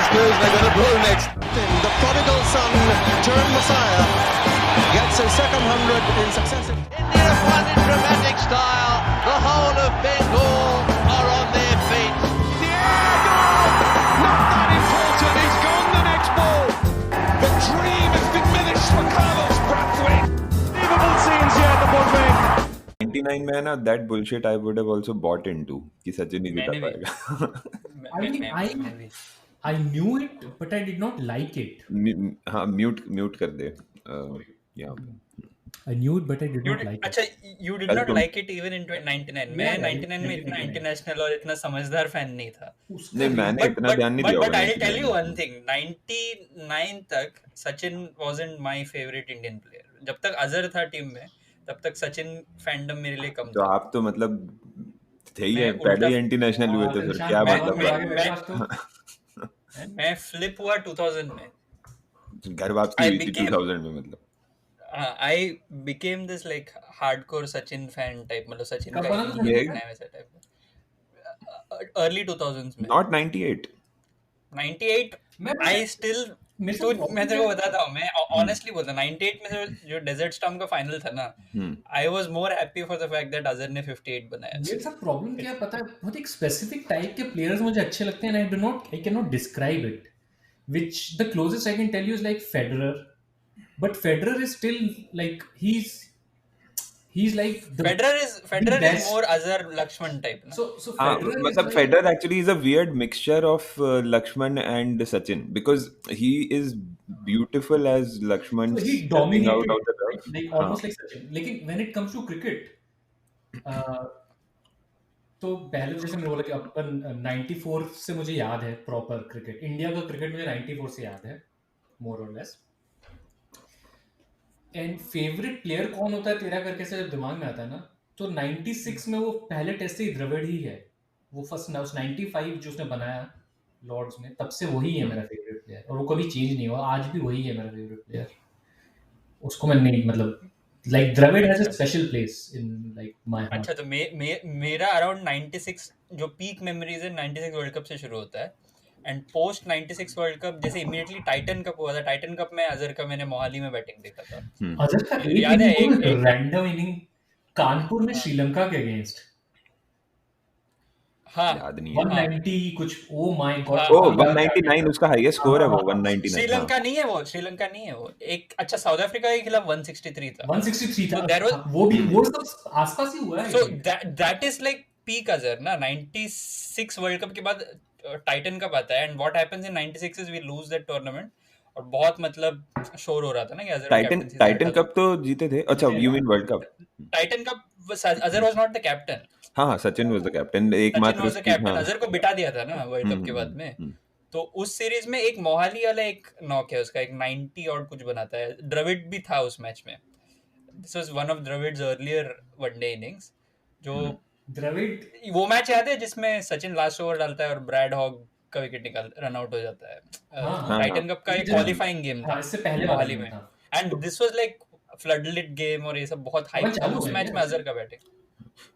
Excuse me, got a goal next. The prodigal son turned Messiah gets his second 100 in successive. India have won in dramatic style. The whole of Bengal are on their feet. Diego! Not that important. He's gone the next ball. The dream has diminished for Carlos Brathwaite. Unbelievable scenes here at the Broadway. 99 में है ना, that bullshit I would have also bought into कि सचिन ही जिता मैंने भी पाएगा। I think I knew it, but I did not like it. हाँ, mute कर दे यहाँ पे। I knew it, but I did not like it. अच्छा, you did not like it even in 99. मैं Yeah, 99 में इतना इंटरनेशनल और इतना समझदार फैन नहीं था. नहीं, मैंने इतना ध्यान नहीं दिया But होगा I'll tell you 99 one thing. 99 तक Sachin wasn't my favorite Indian player. जब तक अजहर था टीम में, तब तक सचिन फैंडम मेरे लिए कम तो था. आप तो मतलब थे ही मैं पहले ही उल्टा- इंटरनेशनल हुए थे, फिर क्या मतलब मैं फ्लिप हुआ 2000 में. घर वापसी I हुई थी became- 2000 में मतलब। I became this like hardcore Sachin fan type. मतलब सचिन कब का बना ही था ये? देखना है वैसा type. Early 2000s में. Not 98 98 मैं- I still मेरे तो को मैं तेरे को बताता हूँ, मैं ऑनेस्टली बोलता हूँ 98 में से जो डेजर्ट स्टॉर्म का फाइनल था ना, I was more happy for the fact that Azhar ने 58 बनाया. मेरे साथ प्रॉब्लम क्या है पता है, बहुत एक स्पेसिफिक टाइप के प्लेयर्स मुझे अच्छे लगते हैं, I can not describe it. Which the closest I can tell you is like Federer, but Federer is still like he's like the Federer is best. more Azhar Lakshman type ना. so हाँ, Federer is मतलब like, Federer actually is a weird mixture of Lakshman and Sachin because he is beautiful as Lakshman so he stepping dominated out of the turf. like almost like Sachin. लेकिन when it comes to cricket तो पहले जैसे मैंने बोला कि अपन 94 से मुझे याद है प्रॉपर क्रिकेट, इंडिया का क्रिकेट मुझे 94 से याद है मोर और लेस. एंड फेवरेट प्लेयर कौन होता है तेरा करके से जब दिमाग में आता है ना, तो 96 में वो पहले टेस्ट से ही द्रविड़ ही है. वो फर्स्ट ना उस 95 जो उसने बनाया लॉर्ड्स में, तब से वही है मेरा फेवरेट प्लेयर और वो कभी चेंज नहीं हुआ, आज भी वही है मेरा फेवरेट प्लेयर. उसको मैं नहीं मतलब like Dravid has a special place in like my heart. अच्छा, तो मेरा अराउंड 96 जो पीक मेमोरीज है 96 वर्ल्ड कप से शुरू होता है. एंड पोस्ट 96 वर्ल्ड कप जैसे इमीडिएटली टाइटन कप हुआ था, टाइटन कप में अजहर का मैंने मोहाली में बैटिंग देखा था. अजहर का एक याद है इनिंग एक रैंडम इनिंग कानपुर में श्रीलंका के अगेंस्ट हाँ याद नहीं है। 190 कुछ, ओ माय गॉड. हाँ, ओ 199 उसका हाईएस्ट स्कोर है वो 199। श्रीलंका नहीं है वो, श्रीलंका नहीं है वो. एक अच्छा साउथ अफ्रीका के खिलाफ 163 था. 163 था. So there was- वो सब आसपास ही हुआ है. So that is like peak Azhar ना. 96 वर्ल्ड कप के बाद टाइटन कप आता है, and what happens in 96 is we lose that tournament. और बहुत मतलब शोर हो रहा था ना कि अजहर टाइटन कप तो जीते थे। अच्छा, you mean world cup? Titan cup Azhar was not the captain. हाँ, सचिन वाज द कैप्टन, एकमात्र सचिन वाज द कैप्टन. हाँ। अजहर को बिठा दिया था ना वर्ल्ड कप के बाद में. तो उस सीरीज में एक मोहाली वाला एक नॉक है उसका, एक 90 और कुछ बनाता है. द्रविड़ भी था उस मैच में. This was one of Dravids earlier one day innings. जो द्रविड़ वो मैच याद है जिसमें सचिन लास्ट ओवर डालता है और ब्रैड हॉग का विकेट निकाल रन आउट हो जाता है. हाँ, टाइटन कप का एक क्वालिफाइंग गेम था इससे पहले मोहाली वाला में. था. And this was like floodlit game और ये सब बहुत हाइप था. चालू उस है मैच क्या? में अजहर का बैटिंग.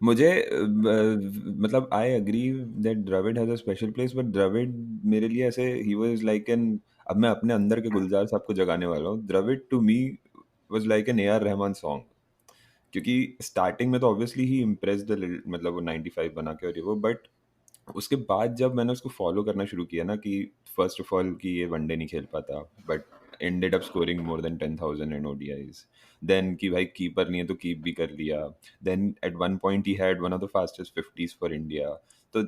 मुझे मतलब I agree that Dravid has a special place, but Dravid मेरे लिए ऐसे ही वाज लाइक एन, अब मैं अपने अंदर के गुलजार साहब को जगाने वाला हूँ. Dravid to me was like an AR Rahman song, क्योंकि स्टार्टिंग में तो ऑब्वियसली ही इम्प्रेस्ड मतलब वो 95 बना के और ये वो, बट उसके बाद जब मैंने उसको फॉलो करना शुरू किया ना, कि फर्स्ट ऑफ ऑल कि ये वनडे नहीं खेल पाता but ended up scoring more than 10,000 in ODIs, then कि भाई कीपर नहीं है तो कीप भी कर लिया, then at one point he had one of the fastest 50s for India. तो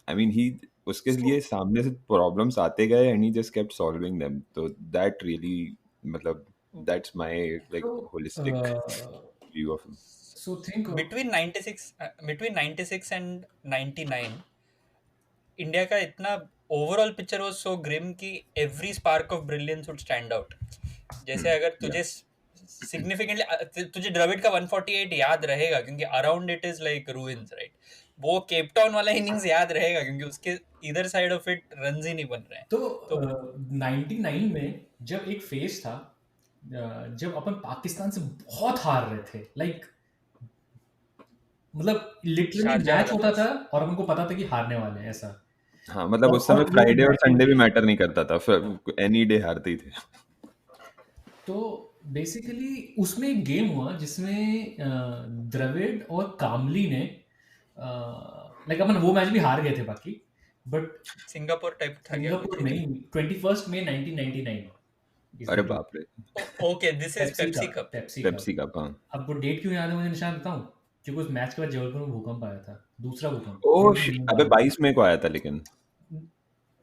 आई मीन ही उसके लिए सामने से प्रॉब्लम्स आते गए and he just kept solving them. तो दैट रियली मतलब that's my like holistic view of him. So think between 96 and 99 India का इतना overall picture was so grim कि every spark of brilliance would stand out. जैसे अगर तुझे significantly तुझे द्रविड का 148 याद रहेगा क्योंकि around it is like ruins, right. वो केप टाउन वाला इनिंग्स याद रहेगा क्योंकि उसके इधर साइड ऑफ इट रन्स ही नहीं बन रहे हैं. तो 99 में जब एक फेज था जब अपन पाकिस्तान से बहुत हार रहे थे, लाइक मतलब लिटरली शारजाह मैच होता था और हमको पता था कि हारने वाले हैं ऐसा. हाँ मतलब उस और समय वो फ्राइडे और संडे भी batting- मैटर नहीं करता था, फिर एनी डे हारते ही थे। तो बेसिकली उसमें एक गेम हुआ जिसमें द्रविड़ और कामली ने लाइक अपन वो मैच भी हार गए थे बाकी, बट सिंगापुर टाइप था क्या कुछ? सिंगापुर नहीं, 21 मई 1999 is अरे the date. बाप रे, okay, this is Pepsi cup. Pepsi Pepsi का हाँ। अब वो डेट क्यों याद है मुझे निशान बताऊं, क्योंकि उस मैच के बाद जबलपुर में भूकंप आया था, दूसरा भूकंप। ओह जो भी नींद अबे आ- 22 मई को आया था लेकिन।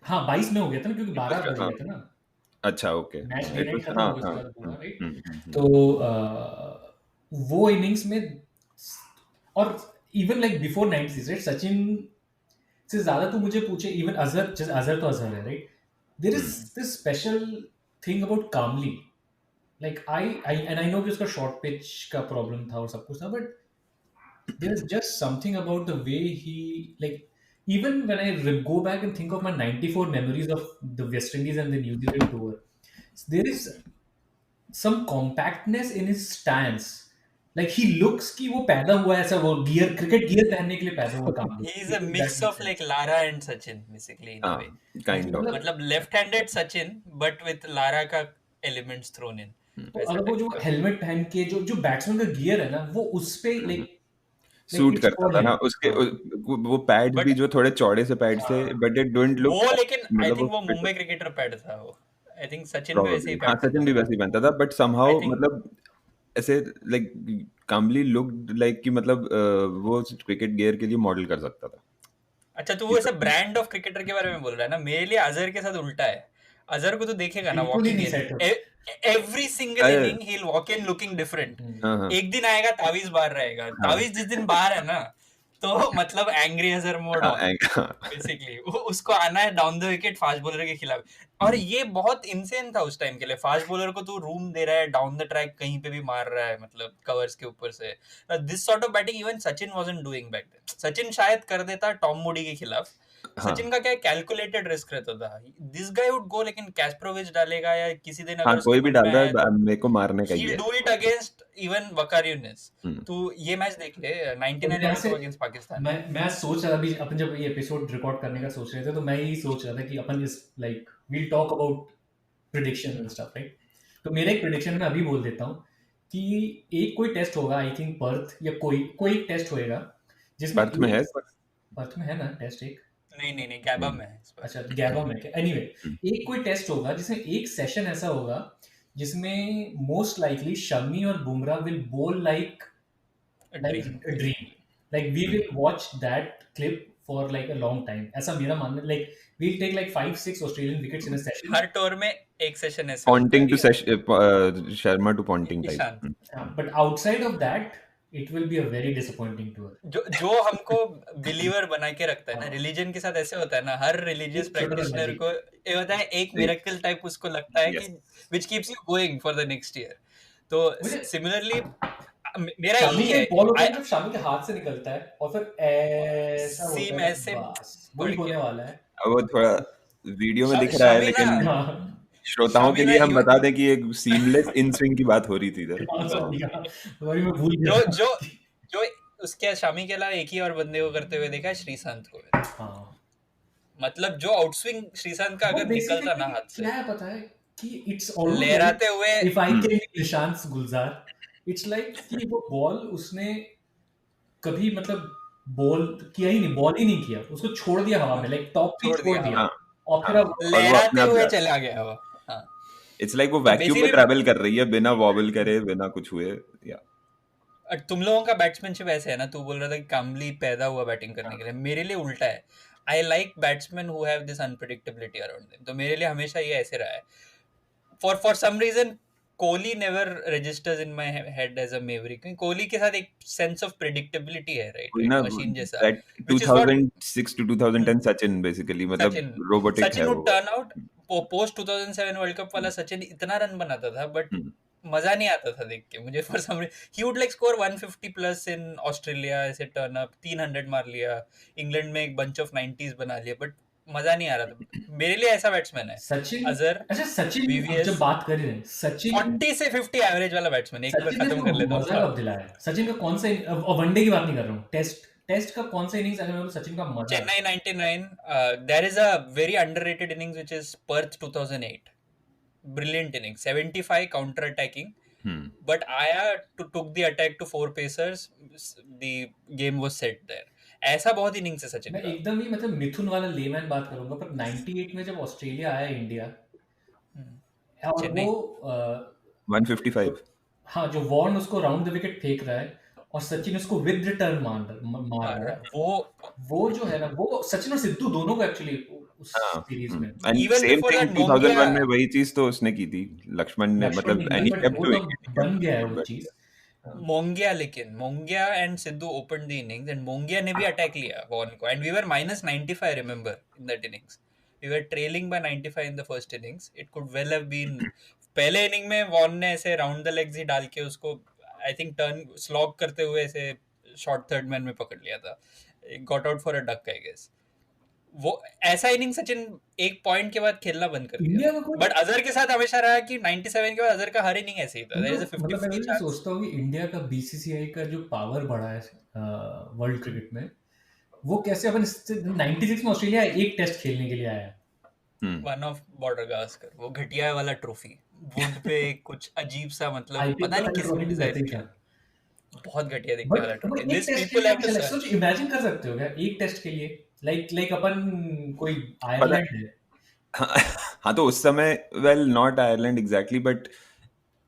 हाँ 22 में हो गया था ना, क्योंकि 12 बज हाँ, गए थे ना, अच्छा okay, match day it night was खत्म हाँ हो गया, हाँ उसके बाद हुआ राइट। हम्म। तो वो इनिंग्स में, और even like before 90s right, Sachin से ज्यादा तू मुझे पूछे, इवन अजहर, जैसे अजहर तो अजहर है right, there is this special thing about Kambli, like I know कि उसका शॉर्ट पिच का प्रॉब्लम था और सब कुछ था, but there is just something about the way he, like, even when I go back and think of my 94 memories of the West Indies and the New Zealand tour, there is some compactness in his stance, like he looks कि वो पैदा हुआ है ऐसा, वो gear, cricket gear पहनने के लिए पैदा हुआ काम। He is a mix of like Lara and Sachin basically in a हाँ वे। Kind of. मतलब left handed Sachin but with Lara का एलिमेंट्स थ्रोन इन। तो अगर वो जो हेलमेट पहन के जो बैट्समैन का गियर है ना, वो उस पे लाइक सूट करता था ना उसके, वो पैड्स But- भी जो थोड़े चौड़े से पैड्स थे, बट इट डोंट लुक, वो लेकिन आई मतलब थिंक वो fit मुंबई क्रिकेटर पैड था वो। आई थिंक सचिन भी वैसे ही हाँ पैड सचिन भी वैसे ही पहनता था, बट समहाउ I think- मतलब ऐसे लाइक कामली लुक्ड लाइक कि मतलब वो क्रिकेट गियर के लिए मॉडल कर सकता था। अच्छा, तो वो ऐसा ब्रांड ऑफ क्रिकेटर के बारे में बोल रहा है ना, मेरे लिए अजहर के साथ उल्टा है। अजहर को तो देखेगा ना बिल्कुल ही वॉकिंग नहीं set इन एवरी सिंगल अरे। Inning he will walk in looking different. हाँ एक दिन आएगा तावीज बाहर रहेगा, तावीज जिस दिन बाहर है ना, तो मतलब एंग्री अजहर मोड ऑन हाँ बेसिकली। उसको आना है down the wicket fast bowler के खिलाफ। और ये बहुत इनसेन था उस टाइम के लिए, फास्ट बॉलर को तू रूम दे रहा है, डाउन द ट्रैक कहीं पे भी मार रहा है, मतलब कवर्स के ऊपर से। This sort of batting even Sachin wasn't doing back then. Sachin शायद कर देता टॉम मूडी के खिलाफ। हाँ। सचिन का क्या कैलकुलेटेड रिस्क रहता था। दिस गाय वुड गो, लेकिन कैस्प्रोविच डालेगा या किसी दिन हाँ अगर कोई भी डाल रहा है, तो मेरे को मारने का ही he'll है। do it against even Waqar-Younis। हम्म। तू ये मैच देख ले 99 यहाँ से- अगेंस्ट पाकिस्तान। मैं सोच रहा था अभी, अपन जब ये एपिसोड रिकॉर्ड करने का सोच रहे थे, तो मैं यही सोच रहा था कि अपन इस like we'll talk about prediction and stuff right. तो मेरा एक प्रिडिक्शन मैं अभी बोल देता हूँ कि एक कोई टेस्ट होगा, आई थिंक पर्थ, या कोई एक टेस्ट होएगा जिसमें पर्थ में है, पर्थ में है ना टेस्ट एक, नहीं गैबा में है इस बार। अच्छा गैबा में क्या, एनीवे एक कोई टेस्ट होगा जिसमें एक सेशन ऐसा होगा जिसमें मोस्ट लाइकली शमी और बुमराह विल बोल like A like dream. a dream, like we will watch that clip for like a long time, ऐसा मेरा मानना है। like we'll take like 5-6 Australian wickets in a session, हर टूर में एक सेशन ऐसा पॉन्टिंग टू होता है। Sharma to Ponting Ishan. Type. but outside of that it will be a very disappointing tour। जो हमको बिलीवर बना के रखता है ना, रिलीजन के साथ ऐसे होता है ना, हर रिलीजियस एक छोटा सा प्रैक्टिशनर magic। को ये होता है, एक मिरेकल टाइप उसको लगता है कि which keeps you going for the next year. तो मुझे- सिमिलरली मेरा शामी यही के है बॉल होता है I- जब शामी के हाथ से निकलता है और फिर ऐसा होता Seam है, ऐसे बस वही बढ़ होने के। वाला है। अब वो थोड़ा वीडियो में दिख रहा है, शामी ना- लेकिन हाँ, श्रोताओं के शामी लिए ना हम यू- बता दें कि एक सीमलेस इन स्विंग की बात हो रही थी इधर। sorry, हाँ, वही मैं भूल जो गया। जो जो उसके शामी के अलावा एक ही और बंदे को करते हुए देखा है, श्रीसंत को। हाँ, मतलब जो आउटस्विंग श्रीसंत का अगर But basically निकलता ना हाथ क्या से है पता है कि इट्स ऑलमोस्ट लहराते हुए, if I can be Nishant Gulzar, it's like कि वो बॉल उसने कभी मतलब बॉल किया ही नहीं, बॉल ही नहीं किया, उसको छोड़ दिया हवा में, लाइक टॉप पे छोड़ छोड़ दिया, दिया हाँ। और फिर अब वो लहराते अपने आप हुए जा- चला गया वो। हाँ, इट्स लाइक वो वैक्यूम में basically- ट्रैवल कर रही है बिना वॉबल करे, बिना कुछ हुए। या और तुम लोगों का बैट्समैनशिप ऐसे है ना, तू बोल रहा था कि कामली पैदा हुआ बैटिंग करने के लिए, मेरे लिए उल्टा है। I like batsman who have this unpredictability around them. तो मेरे लिए हमेशा ये ऐसे रहा है। For some reason Kohli never registers in my head as a maverick. Kohli के साथ एक सेंस ऑफ प्रेडिक्टेबिलिटी है, कोई ना राइट, मशीन जैसा। that which is what- 2006 to 2010 Sachin basically, मतलब सचिन रोबोटिक है सचिन वो। Would turn out. Post 2007 world cup वाला सचिन इतना रन बनाता था, बट मजा नहीं आता था देख के मुझे। For some he would like score 150 plus in Australia, ऐसे टर्न अप 300 मार लिया, इंग्लैंड में एक बंच ऑफ 90s बना लिया, बट मजा नहीं आ रहा था। मेरे लिए ऐसा बैट्समैन है सचिन, अजहर। अच्छा सचिन VVS, जब बात कर रहे हैं, सचिन 40 से 50 एवरेज वाला बैट्समैन, एक बार सचिन ने खत्म कर लेता मजा हूं। कब दिलाया? सचिन का कौन सा, वनडे की बात नहीं कर रहा हूँ, टेस्ट टेस्ट का कौन सा इनिंग्स अगर सचिन का मजा है? Chennai 99. There is a very underrated innings which is Perth 2008. Brilliant innings, 75 counter attacking. But Aya took the attack to 4 pacers. The game was set there. ऐसा बहुत इनिंग्स है सचिन मैं का. एकदम ही मतलब मिथुन वाला लेमैन बात करूंगा, पर 98 में जब ऑस्ट्रेलिया आया इंडिया और चेन्नई. वो 155 हाँ, जो वॉर्न उसको राउंड द विकेट फेंक रहा है और सचिन उसको विद रिटर्न मार रहा है, वो जो है ना, वो सचिन और सिद्धू दोनों को एक्चुअली उस सीरीज में and Even same before thing that, 2001 में वही चीज तो उसने की थी लक्ष्मण ने, लक्ष्मण मतलब ने एनी but केप्ट वो डूइंग तो बन गया है वो चीज. Mongia and Sidhu opened the innings and Mongia ने भी अटैक लिया वॉर्न को and we were minus 95 remember in that innings. We were trailing by 95 in the first innings. It could well have been पहले inning में Warne ने ऐसे round the legs ही डाल के उसको आई थिंक टर्न स्लॉग करते हुए ऐसे शॉर्ट थर्ड मैन में पकड़ लिया था. Got out for a duck I guess. वो ऐसा इनिंग सचिन एक पॉइंट के बाद खेलना बंद कर दिया. बट अजहर के साथ हमेशा रहा कि 97 के बाद अजहर का हर इनिंग ऐसे ही था. There is a 50-50 chance. सोचता हूँ कि इंडिया का बीसीसीआई का जो पावर बढ़ा है वर्ल्ड क्रिकेट में, वो कैसे अपन 96 में ऑस्ट्रेलिया एक टेस्ट खेलने के लिए आया. वन ऑफ बॉर्डर गावस्कर, वो घटिया वाला ट्रॉफी वुड पे कुछ अजीब सा, मतलब पता नहीं किसने डिजाइन किया. बहुत घटिया दिखने वाला trophy. This people have to सोच, इमेजिन कर सकते हो क्या एक टेस्ट के लिए लाइक अपन कोई आयरलैंड है. हाँ तो उस समय well not Ireland exactly but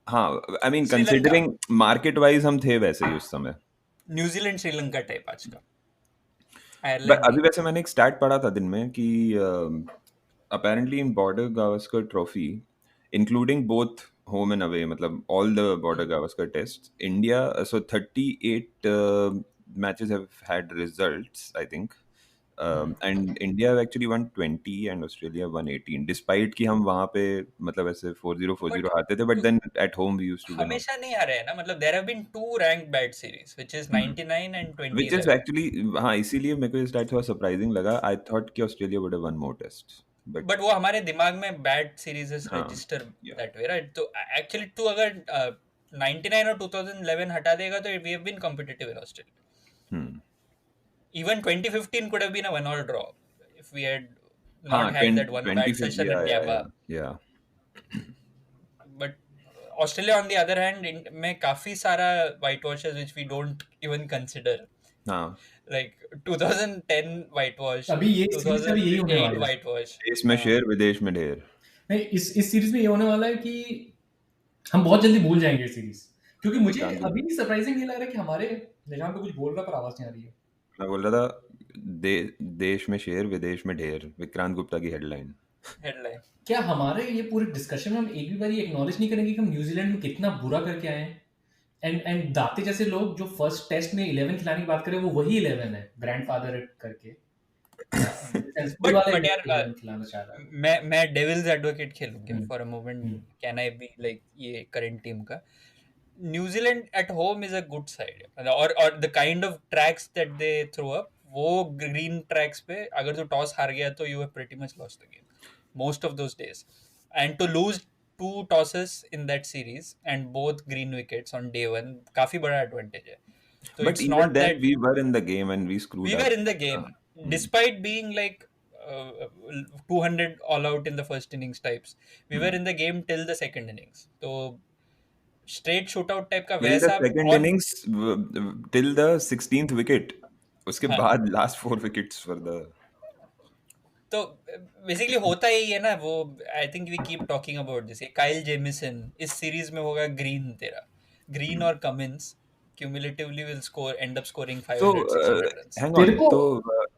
हाँ I mean considering market wise हम थे वैसे ही उस समय. न्यूजीलैंड श्रीलंका टाइप आज का. बट अभी वैसे मैंने एक स्टैट पढ़ा था दिन में कि apparently in border Gavaskar trophy including both home and away, मतलब all the border Gavaskar tests, India so 38 matches have had results I think. And India have actually won 20 and Australia won 18 despite कि हम वहाँ पे मतलब ऐसे 4-0 हारते थे, but then at home we used to win. हमेशा नहीं हारे हैं ना, मतलब there have been 2 ranked bad series which is 99 and 20. Which is actually हाँ इसीलिए मेरे को ये stat थोड़ा surprising लगा. I thought कि Australia would have won more tests. But वो हमारे दिमाग में bad series register that way right. तो एक्चुअली तू अगर 99 और 2011 हटा देगा तो we have been competitive in Australia. Even 2015 could have been a 1-all draw if we had not had that one bad session in Gabba. But Australia on the other hand में काफी सारा whitewashes which we don't even consider. Like 2010 whitewash, अभी ये series में यही होने वाला है. whitewash. देश में शेर विदेश में ढेर. नहीं, इस सीरीज में ये होने वाला है कि हम बहुत जल्दी भूल जाएंगे ये सीरीज, क्योंकि मुझे अभी भी सरप्राइजिंग ये लग रहा है कि हमारे निजाम पे कुछ बोल रहा पर आवाज नहीं आ रही है. मैं बोल रहा था देश में शेर विदेश में ढेर, विक्रांत गुप्ता की हेडलाइन. क्या हमारे ये पूरे डिस्कशन में हम एक भी बार ये एक्नॉलेज नहीं करेंगे कि हम न्यूजीलैंड में कितना बुरा करके आए हैं? एंड दाते जैसे लोग जो फर्स्ट टेस्ट में 11 खिलाने की बात करें वो वही 11 है ग्रैंडफादर करके. but यार मैं डेविल्स एडवोकेट खेलूंगा for a moment. Can I be like ये करंट टीम का New Zealand at home is a good side और the kind of tracks that they throw up, वो ग्रीन ट्रैक्स पे अगर तो टॉस हार गया तो you have pretty much lost the game most of those days. And to lose 2 tosses in that series and both green wickets on day 1 काफी बड़ा advantage है. So but it's not that we were in the game and we screwed up. We were in the game despite being like 200 all out in the first innings types. We were in the game till the second innings. So straight shootout type का वैसा second innings till the 16th wicket. उसके बाद last 4 wickets for the. तो basically होता ही है ना वो. I think we keep talking about this. Kyle Jamieson इस सीरीज में होगा ग्रीन, तेरा ग्रीन और Cummins cumulatively will end up scoring 500-600 runs. Hang on, तो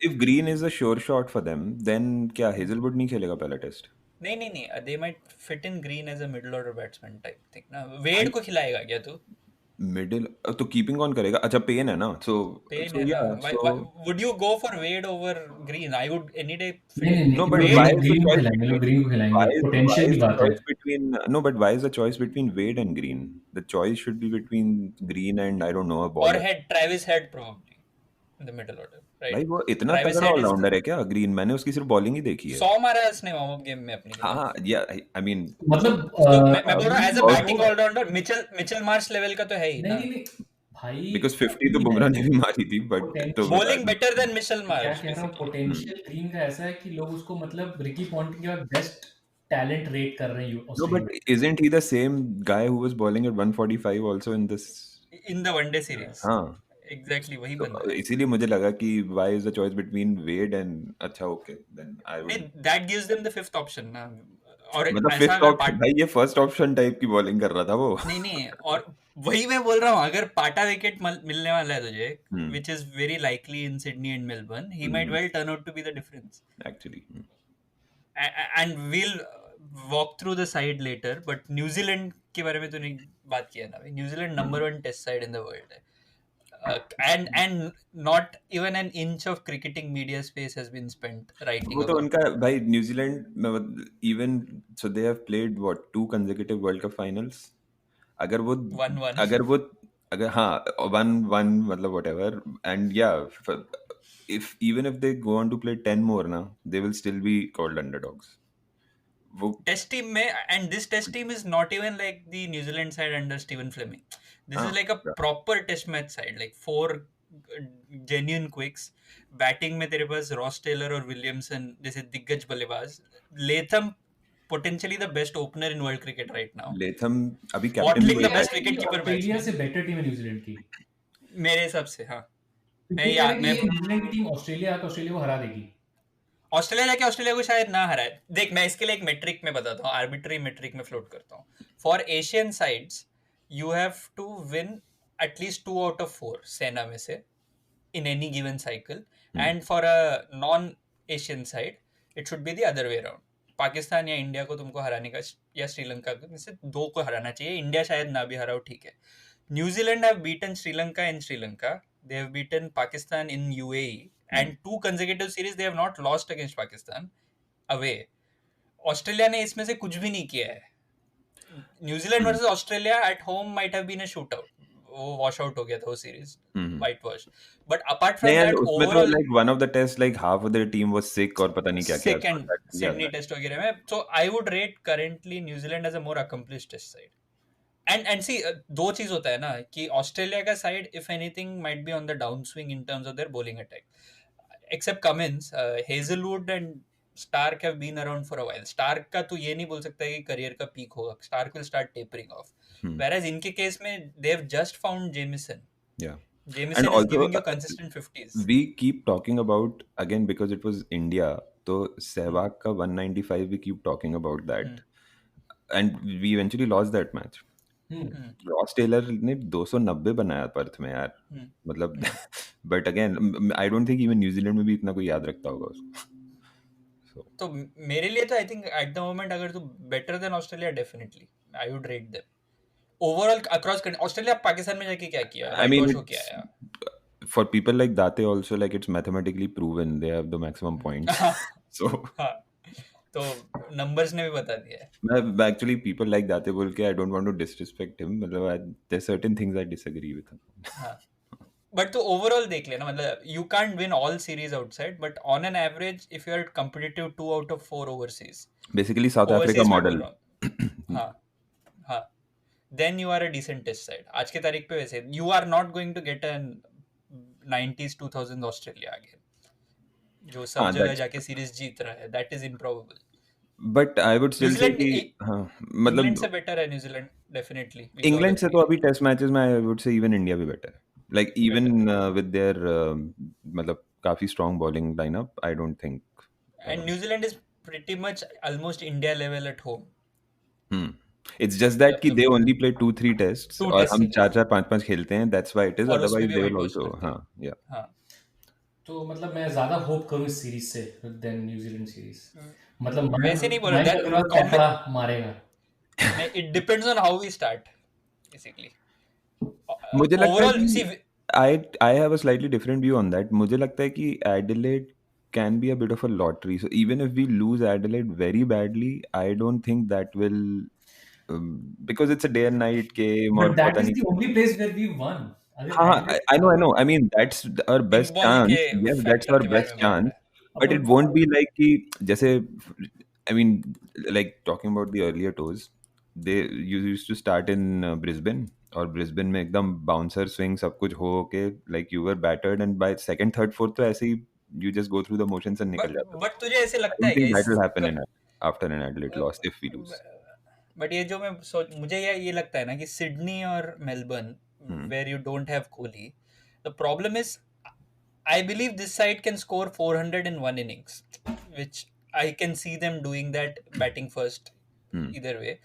if green is a sure shot for them, then क्या हेजलवुड नहीं खेलेगा पहला टेस्ट? नहीं they might fit in green as a middle order batsman type thing ना. वेड को खिलाएगा क्या तू? मिडिल तो कीपिंग कौन करेगा? अच्छा पेन है ना, so would you go for Wade over Green? I would any day. No, but why is the choice between but why is the choice between Wade and Green? The choice should be between Green and I don't know a bowler. Or Travis Head probably in the middle order. Right? भाई वो इतना तगड़ा allrounder है क्या green? मैंने उसकी सिर्फ bowling ही देखी है. 100 मारा उसने वार्म अप गेम में अपनी. हाँ या आई मीन मतलब मैं बोल रहा हूँ as a batting allrounder Mitchell Marsh level का तो है ही. नहीं भाई बिकॉज 50 तो green है, बुमराह ने भी मारी थी, बट तो potential bowling better than Mitchell क्या मार्श कह रहा हूँ, बेसिकली। पोटेंशियल ग्रीन का ऐसा है कि लोग उसको मतलब रिकी पॉन्टिंग के बाद बेस्ट टैलेंट रेट कर रहे हैं no, but Australia. isn't he the same guy who was bowling at 145 also in this? In the one day series हाँ, एग्जैक्टली वही तो बंदा है। इसीलिए मुझे लगा कि why is the choice between Wade and अच्छा okay then I would नहीं, that gives them the fifth option ना। और मतलब ऐसा फिफ्थ अगर ऑप्शन भाई, ये फर्स्ट ऑप्शन टाइप की बॉलिंग कर रहा था वो। नहीं, और वही मैं बोल रहा हूँ, अगर पाटा विकेट मिलने वाला है तुझे, हम्म, which is very likely in Sydney and Melbourne, he might hmm, well turn out to be the difference. actually and we'll walk through the side letter, but New Zealand के बारे में तो नहीं बात किया ना भाई। New Zealand number 1 test side in the world है, and not even an inch of cricketing media space has been spent writing वो तो about उनका it. भाई न्यूजीलैंड में even so they have played what 2 consecutive World Cup finals. अगर वो 1-1 अगर वो अगर हाँ 1-1 मतलब whatever and yeah if even if they go on to play 10 more ना they will still be called underdogs. वो test team में, and this test team is not even like the New Zealand side under Stephen Fleming. This हाँ is like a proper test match side, like 4 genuine quicks. Batting में तेरे पास Ross Taylor और Williamson जैसे दिग्गज बल्लेबाज, Latham potentially the best opener in world cricket right now, Latham अभी captain Watling भी the है best शायद। wicket keeper ऑस्ट्रेलिया batsman से बेटर टीम है न्यूजीलैंड की। मेरे हिसाब से। हाँ, मैं ये कह रहा है कि मैं ये न्यूजीलैंड की टीम ऑस्ट्रेलिया आकर ऑस्ट्रेलिया को हरा देगी। ऑस्ट्रेलिया जाके ऑस्ट्रेलिया को शायद ना हराए। देख, मैं इसके लिए एक मेट्रिक में बताता हूँ, आर्बिट्री मेट्रिक में फ्लोट करता हूँ। For Asian sides you have to win at least 2 out of 4 SENA में से in any given cycle, and for a non-Asian side it should be the other way around. Pakistan या India को तुमको हराने का, या श्रीलंका को, में से 2 को हराना चाहिए। इंडिया शायद ना भी हराओ, ठीक है। New Zealand have beaten Sri Lanka in Sri Lanka, they have beaten Pakistan in UAE, and 2 consecutive series they have not lost against Pakistan away. Australia ने इसमें से कुछ भी नहीं किया है। New Zealand versus Australia at home might have been a shoot out, वो wash out हो गया था वो series, white wash. But apart from नहीं, दैट उसमें तो overall like one of the tests like half of their team was sick और पता नहीं क्या क्या। सेकंड सिडनी टेस्ट वगैरह में, सो I would rate currently New Zealand as a more accomplished test side. And सी, 2 चीज होता है ना कि ऑस्ट्रेलिया का side if anything might be on the down swing in terms of their bowling attack, accept Cummins, Hazlewood and Stark have been around for a while. Stark का तो ये नहीं बोल सकता है कि करियर का पीक होगा, Starc will start tapering off, whereas इनके केस में they have just found Jamieson. Yeah. Jamison And is also giving you consistent 50s. we keep talking about again because it was India, तो सहवाग का 195 we keep talking about that and we eventually lost that match. Ross Taylor ने 290 बनाया Perth में यार, मतलब but again I don't think even New Zealand में भी इतना कोई याद रखता होगा उसको। तो मेरे लिए तो I think at the moment अगर तू better than Australia, definitely I would rate them overall across. Australia Pakistan में जाके क्या किया, I mean, व्हाइट वॉश हो किया यार। for people like Date also, like it's mathematically proven they have the maximum points. So हाँ, तो नंबर्स ने भी बता दिया है। मैं actually people like Date बोल के I don't want to disrespect him, मतलब there's certain things I disagree with him. हाँ, बट तो ओवरऑल देख लेना, मतलब you can't win all series outside, but on an average if you are competitive 2 out of 4 overseas, Basically South Africa model. हाँ हाँ, then you are a decent test side. आज के तारीख पे वैसे you are not going to get an 90s 2000 Australia again, जो सब हाँ, जगह that's- जाके सीरीज जीत रहा है। That is improbable. But I would still say कि हाँ इंग्लैंड मतलब से बेटर है न्यूजीलैंड, डेफिनेटली। इंग्लैंड से तो अभी टेस्ट मैचेस में I would say even India भी better, like even with their मतलब काफी strong bowling lineup I don't think. And New Zealand is pretty much almost India level at home. It's just that कि they only play 2-3 tests और हम 4-4 5-5 खेलते हैं, that's why it is, और उसमें otherwise भी they will white wash also करते हैं। हाँ या हाँ, तो मतलब मैं ज्यादा होप करूं इस सीरीज से देन न्यूजीलैंड सीरीज। मतलब वैसे नहीं बोल रहा, मयंक अग्रवाल तगड़ा मारेगा। It depends on how we start basically. मुझे लगता है ओवरऑल सी, कि I have a slightly different view on that. मुझे लगता है कि Adelaide can be a bit of a lottery. So even if we lose Adelaide very badly, I don't think that will because it's a day and night game और But that पता is नहीं। the only place where we won. अगर हाँ Adelaide I know I mean that's our best ball chance, के yes that's factor our के बारे best में बोल रहा chance, है। but it won't be like कि जैसे I mean like talking about the earlier tours, they used to start in Brisbane और ब्रिस्बेन में एकदम बाउंसर स्विंग सब कुछ हो के like you were battered and by second third fourth तो ऐसे ही you just go through the motions and निकल जाता. बट तुझे ऐसे I लगता don't है क्या think that will इस happen after an Adelaide loss if we lose. But ये जो मैं मुझे ये लगता है ना कि सिडनी और Melbourne where you don't have Kohli, the problem is I believe this side can score 400 in one innings, which I can see them doing that batting first either way.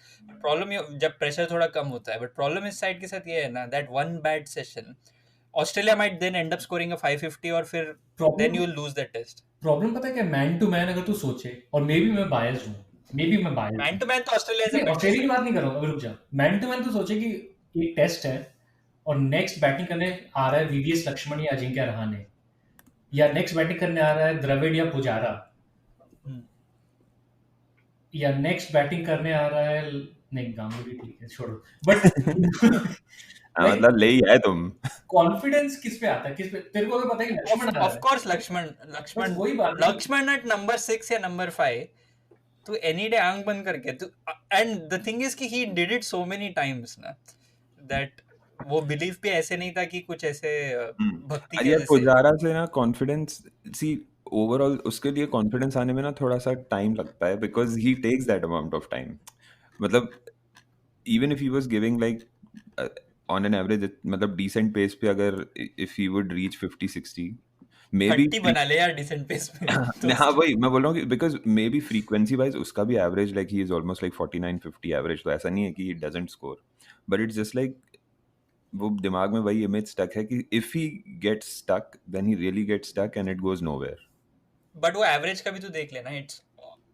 Problem जब प्रेशर थोड़ा कम होता है, but problem इस side के साथ ये है ना that one bad session Australia might then end up scoring a 550 और फिर then you will lose that test. Problem पता है क्या, मैन टू मैन अगर तू सोचे, और मे बी मैं बायस हूँ, मैन टू मैन तो ऑस्ट्रेलिया से ऑस्ट्रेलिया की बात नहीं कर रहा हूँ, अगर रुक जा, मैन टू मैन तो सोचे कि एक टेस्ट है और नेक्स्ट बैटिंग करने आ रहा है वीवीएस लक्ष्मण या अजिंक्य रहाणे, या नेक्स्ट बैटिंग करने आ रहा है द्रविड़ या पुजारा, या नेक्स्ट बैटिंग करने आ रहा है, नहीं गांगुली ठीक है छोड़ो, बट मतलब ले ही आए तुम. कॉन्फिडेंस किस पे आता है, किस पे तेरे को अगर पता है कि लक्ष्मण आ रहा ऑफ है, कोर्स वही बात है। लक्ष्मण एट नंबर 6 या नंबर 5 तू एनी डे आंख बंद करके तू, एंड द थिंग इज कि he did it so many times ना दैट वो बिलीव भी ऐसे नहीं था कि कुछ ऐसे भक्ति के यार जैसे. पुजारा से ना कॉन्फिडेंस सी ओवरऑल उसके लिए कॉन्फिडेंस आने में ना थोड़ा सा टाइम लगता है because he takes that amount of time. मतलब even if he was giving like on an average मतलब डिसेंट पेस पे अगर if he would reach 50-60 maybe 30 बना ले यार डिसेंट पेस पे. हाँ वही मैं बोल रहा हूँ because maybe frequency wise उसका भी average like he is almost like 49-50 average. तो ऐसा नहीं है कि he doesn't score, but it's just like वो दिमाग में वही इमेज स्टक है कि if he gets stuck then he really gets stuck and it goes nowhere. But वो एवरेज का भी तो देख लेना, इट्स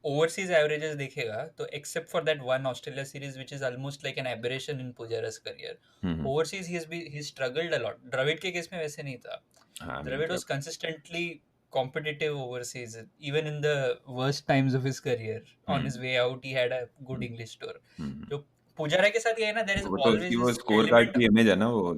ओवरसीज एवरेजेस देखेगा तो except for that one Australia series which is almost like an aberration in पुजारा's career, overseas he struggled a lot. Dravid के केस में वैसे नहीं था. Dravid was consistently competitive overseas, even in the worst times of his career. On his way out, he had a good English tour. जो पुजारा के साथ ये है ना, there is always वो this स्कोर कार्ड की इमेज है ना वो.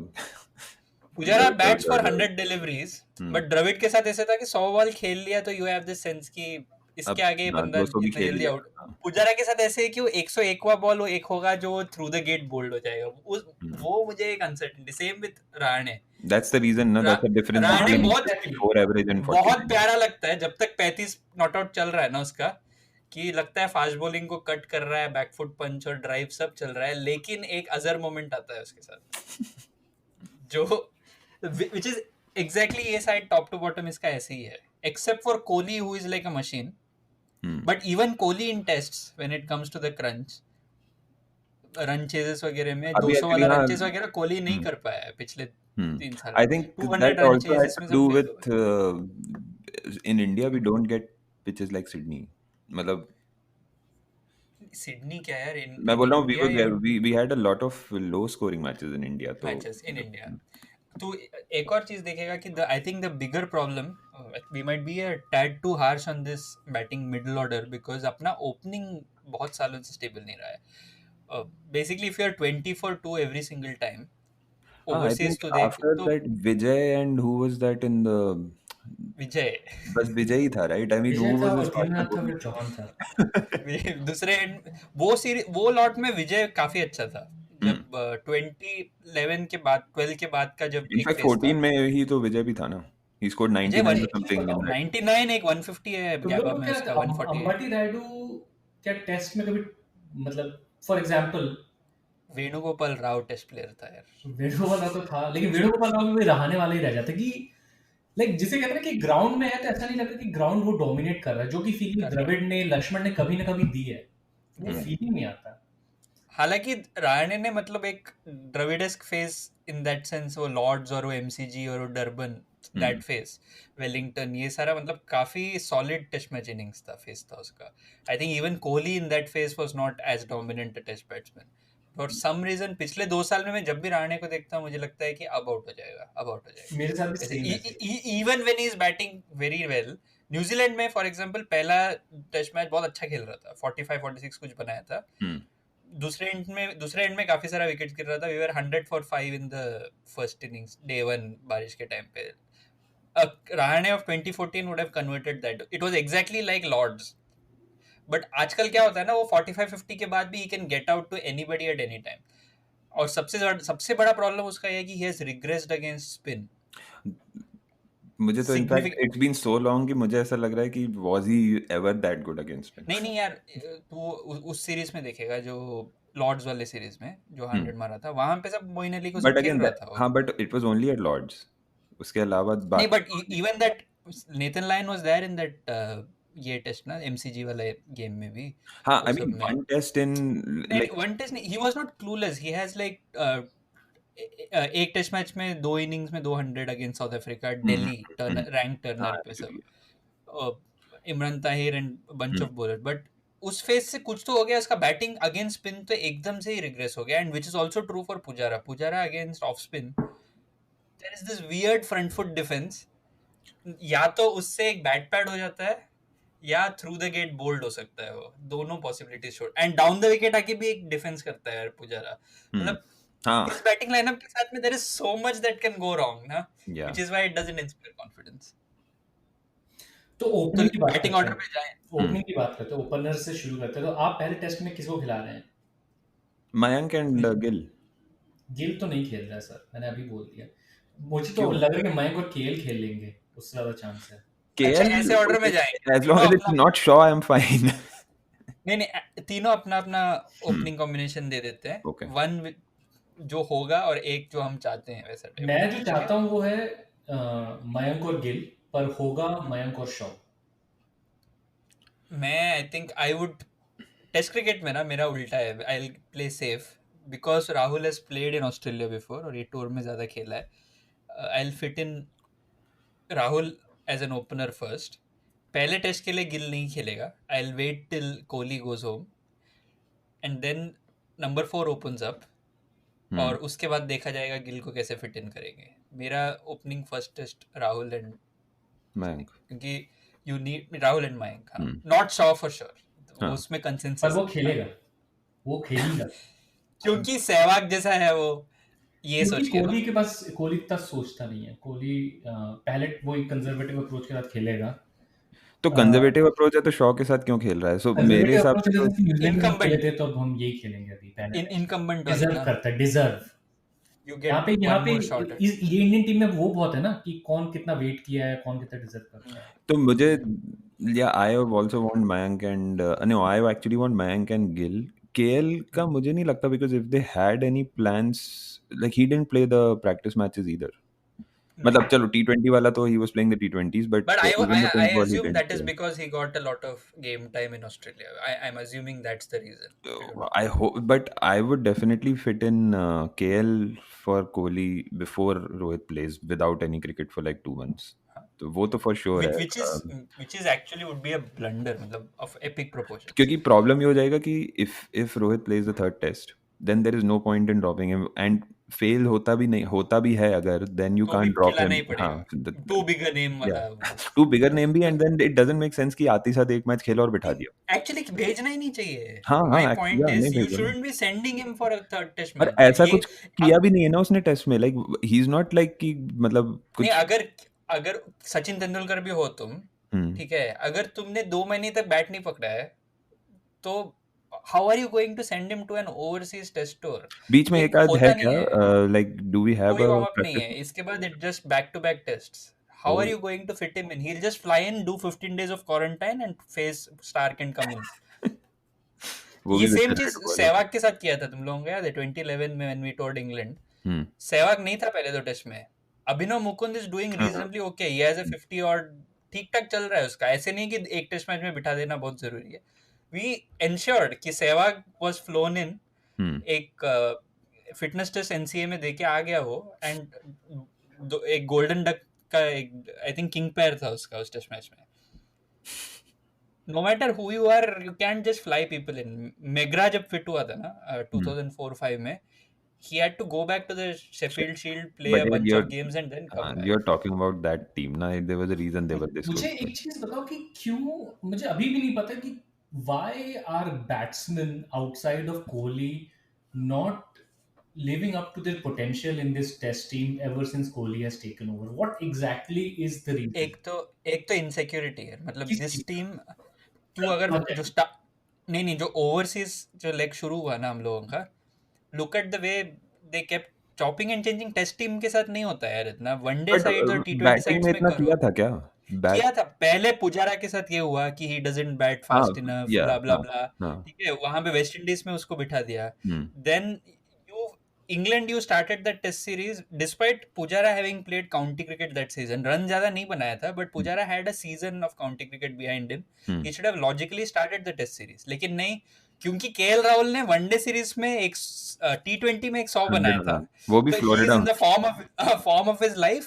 Pujara bats for 100 deliveries, but Dravid के साथ ऐसे था कि 100 बॉल खेल लिया तो you have this sense कि इसके आगे बंदा इतनी जल्दी आउट. पुजारा के साथ ऐसे है कि वो 101वां बॉल वो एक होगा जो थ्रू द गेट बोल्ड हो जाएगा. वो मुझे एक uncertainty. Same with Rahane. That's the reason ना, that's the difference between score average and 40. बहुत प्यारा लगता है जब तक 35 नॉट आउट चल रहा है ना उसका, कि लगता है फास्ट बॉलिंग को कट कर रहा है, बैकफुट पंच और ड्राइव सब चल रहा है, लेकिन एक अजर मोमेंट आता है उसके साथ जो which is exactly ये साइड टॉप टू बॉटम इसका ऐसे ही है, except for Kohli who is like a machine. But even Kohli in tests when it comes to the crunch, run ceases वगैरह में 200 वाला रन चेज वगैरह कोहली नहीं कर पाया है पिछले 3 साल. I think that also has to do with in India we don't get pitches like Sydney. मतलब सिडनी क्या यार, मैं बोल रहा हूँ we had a lot of low scoring matches in India. Matches in India. तो एक और चीज देखेगा कि I think the bigger problem we might be a tad too harsh on this batting middle order because अपना opening बहुत सालों से स्टेबल नहीं रहा है. Basically if you are 20 for 2 every single time overseas तो देख after that Vijay and who was that in the विजय बस विजय ही था right. I mean who was his partner? फिर चौहान था. दूसरे वो सीरीज वो लॉट में विजय काफी अच्छा था जब 2011 के बाद 12 के बाद का जब इनफैक्ट 14 में ही तो विजय भी था ना. He scored 99 or something. 99 एक 150 है गैबा में उसका 140. अंबटी रायडू क्या टेस्ट में कभी, मतलब for example Venugopal Rao test player था यार. वेणुगोपाल राव तो था, लेकिन वेणुगोपाल राव भी रहने वाला ही रह जाता कि लाइक जिसे कहते हैं कि ग्राउंड में है तो ऐसा नहीं लगता कि ग्राउंड वो डोमिनेट कर रहा है, जो कि फीलिंग द्रविड़ ने लक्ष्मण ने कभी ना कभी दी है, वो फीलिंग नहीं आता. हालांकि राणे ने मतलब एक द्रविडेस्क फेस इन दैट सेंस, वो लॉर्ड्स और वो एमसीजी और वो डरबन दैट फेस, वेलिंगटन, ये सारा मतलब काफी सॉलिड टेस्ट मैच इनिंग्स था, फेस था उसका. I think even Kohli in that phase was not as dominant a test batsman. For some reason पिछले 2 साल में मैं जब भी राणे को देखता हूँ मुझे लगता है कि अब आउट हो जाएगा. मेरे साथ भी सेम है. Even when he is batting very well. New Zealand में फॉर एग्जांपल पहला टेस्ट मैच बहुत अच्छा खेल रहा था, 45-46 कुछ बनाया था. दूसरे एंड में काफी सारा विकेट गिर रहा था. We were 100 for 5 in the first innings day 1 बारिश के टाइम पे. Rahane of 2014 would have converted that. It was exactly like Lords. But आजकल क्या होता है ना, वो 45-50 के बाद भी he can get out to anybody at any time. और सबसे बड़ा प्रॉब्लम उसका ये है कि he has regressed against spin मुझे तो in fact significant. It's been so long कि मुझे ऐसा लग रहा है कि was he ever that good against spin. नहीं यार, तू उस सीरीज में देखेगा जो लॉर्ड्स वाले सीरीज में जो 100 मारा था, वहां पे सब मोइन अली को सब बट खेल अगेन रहा था वो. हाँ, but it was only at Lord's. उसके अलावा नहीं, बाकी but even that Nathan Lyon was there in that ये टेस्ट ना, एमसीजी वाले गेम में भी. हाँ, वो आई सब मीन में वन टेस्ट इन नहीं, लाइक वन टेस्ट नहीं, he was not clueless. He has like एक टेस्ट मैच में 2 इनिंग्स में 200 against south Africa, Delhi rank Turner पे सब, Imran Tahir and bunch of bowler. But उस फेज से कुछ तो हो गया, उसका बैटिंग अगेंस्ट स्पिन तो एकदम से ही रिग्रेस हो गया. And which is also true for Pujara against off spin. There is this weird front foot defence. या तो उससे एक बैट पैड हो जाता है या थ्रू द गेट बोल्ड हो सकता है. वो दोनों पॉसिबिलिटीज छोड़, एंड डाउन द विकेट आके भी एक डिफेंस करता है यार पुजारा. मतलब हाँ इस बैटिंग लाइनअप के साथ में there is so much that can go wrong ना, या which is why it doesn't inspire confidence. तो ओपनिंग की बात बैटिंग करते ऑर्डर हैं. पे जाएं. ओपनिंग की बात करते हैं, ओपनर से शुरू करते हैं. तो आप पहले टेस्ट में किसको खिला रहे हैं? मयंक एंड गिल. गिल तो नहीं खेल रहा है सर, मैंने अभी बोल दिया. मुझे तो क्यों? लग रहा है कि मयंक और केएल खेल लेंगे, उससे ज्यादा चांस है. अच्छा, KL ऐसे ऑर्डर में जाएंगे as long as it's not Shaw, I'm fine. नहीं, तीनों अपना अपना ओपनिंग कॉम्बिनेशन दे देते हैं. Okay. वन जो होगा और एक जो हम चाहते हैं वैसा type. मैं जो चाहता हूँ वो है मयंक और गिल, पर होगा मयंक और शॉ. मैं I think I would test cricket में ना मेरा उल्टा है. I will play safe because Rahul has played in Australia before और ये टूर में ज़्यादा खेला है. I will fit in Rahul as an opener first. पहले टेस्ट के लिए गिल नहीं खेलेगा. I will wait till Kohli goes home and then number 4 opens up. और उसके बाद देखा जाएगा गिल को कैसे फिट इन करेंगे. मेरा opening first test Rahul and Mayank. क्योंकि you need Rahul and Mayank. Not Shaw for sure, उसमें पर कंसेंसस. वो खेलेगा, वो खेलेगा. क्योंकि सहवाग जैसा है वो, ये क्योंकि सोच के कोहली के पास, कोहली इतना सोचता नहीं है. कोहली पहले वो एक कंजर्वेटिव अप्रोच के साथ खेलेगा. तो कंजर्वेटिव अप्रोच है तो शॉ के साथ क्यों खेल रहा है? सो मेरे हिसाब से तो न्यूजीलैंड में Incumbent. खेले थे तो अब हम यही खेलेंगे अभी. पहले इनकम्बेंट डिजर्व करता है, डिजर्व. यू यहाँ पे गेट ये इंडियन टीम में वो बहुत है ना कि कौन कितना वेट किया है, कौन कितना डिजर्व करता है. तो मुझे I also want Mayank and no I actually want Mayank and Gill. KL का मुझे नहीं लगता because if they had any plans like he didn't play the practice matches either. मतलब चलो T20 वाला तो he was playing the T20s but But I even the I 10 ball he assume didn't that is play. because he got a lot of game time in Australia. I'm assuming that's the reason. I hope, but I would definitely fit in KL for Kohli before Rohit plays without any cricket for like 2 months. तो वो तो for sure है. Which is actually would be a blunder, मतलब of epic proportions. क्योंकि problem ये हो जाएगा कि if Rohit plays the third test, then there is no point in dropping him and fail होता भी है अगर then you can't drop him. हाँ, too big a name वाला. too bigger name भी and then it doesn't make sense कि आते साथ एक मैच खेला और बिठा दिया. Actually भेजना ही नहीं चाहिए. हाँ, My हाँ, point yeah, is नहीं you भेजना. shouldn't be sending him for a third test और match. ऐसा कुछ किया भी नहीं है ना उसने टेस्ट में. like he's not like कि मतलब कुछ नहीं, अगर सचिन तेंदुलकर भी हो तुम, ठीक है, अगर तुमने 2 महीने तक बैट नहीं पकड़ा है तो how are you going to send him to an overseas test tour? बीच में एक आध है क्या? like do we have कोई a warm up नहीं practice? है. इसके बाद it just back to back tests. How are you going to fit him in? He'll just fly in, do 15 days of quarantine and face Stark and come in. वो ये भी same wicket चीज बोला. सहवाग के साथ किया था. तुम लोगों को याद है 2011 में when we toured England? Sehwag नहीं था पहले तो टेस्ट में. अभिनव Mukund is doing reasonably okay. He has a 50 और ठीक ठाक चल रहा है उसका. ऐसे नहीं कि एक टेस्ट मैच में बिठा देना बहुत जरूरी है. We ensured कि सहवाग was flown in, एक फिटनेस टेस्ट NCA में देके आ गया वो, एंड एक गोल्डन डक का एक आई थिंक किंग पैर था उसका उस टेस्ट मैच में. No matter who you are, you can't just fly people in. McGrath जब फिट हुआ था ना 2004-5 में, he had to go back to the Sheffield Shield, play But a bunch you're- of games and then come back. you're talking about that team ना. there was a reason they were this मुझे good. एक चीज बताओ कि क्यों, मुझे अभी भी नहीं पता कि why are batsmen outside of Kohli not living up to their potential in this test team ever since Kohli has taken over? What exactly is the reason? एक तो insecurity है. मतलब किस this चीज? team, तू अगर Okay. जो नहीं जो ओवरसीज जो लेग शुरू हुआ ना हम लोगों का, look at the way they kept chopping and changing. Test team के साथ नहीं होता है यार इतना, वनडे बट साइड्स और T20 बैटिंग साइड्स में में इतना करो। किया था क्या? बैट किया था पहले पुजारा के साथ, ये हुआ कि he doesn't bat हाँ fast enough, या blah blah हाँ blah, हाँ ठीक है, वहां पे वेस्ट इंडीज में उसको बिठा दिया। हम्म Then you England, you started that test series despite Pujara having played county cricket that season. Run ज्यादा नहीं बनाया था, but Pujara had a season of county cricket behind him. He should have logically started the test series, लेकिन नहीं, क्योंकि KL Rahul ने one day series में एक T20 में एक 100 बनाया 100 था, रन, वो भी तो he is Florida in the form of his life,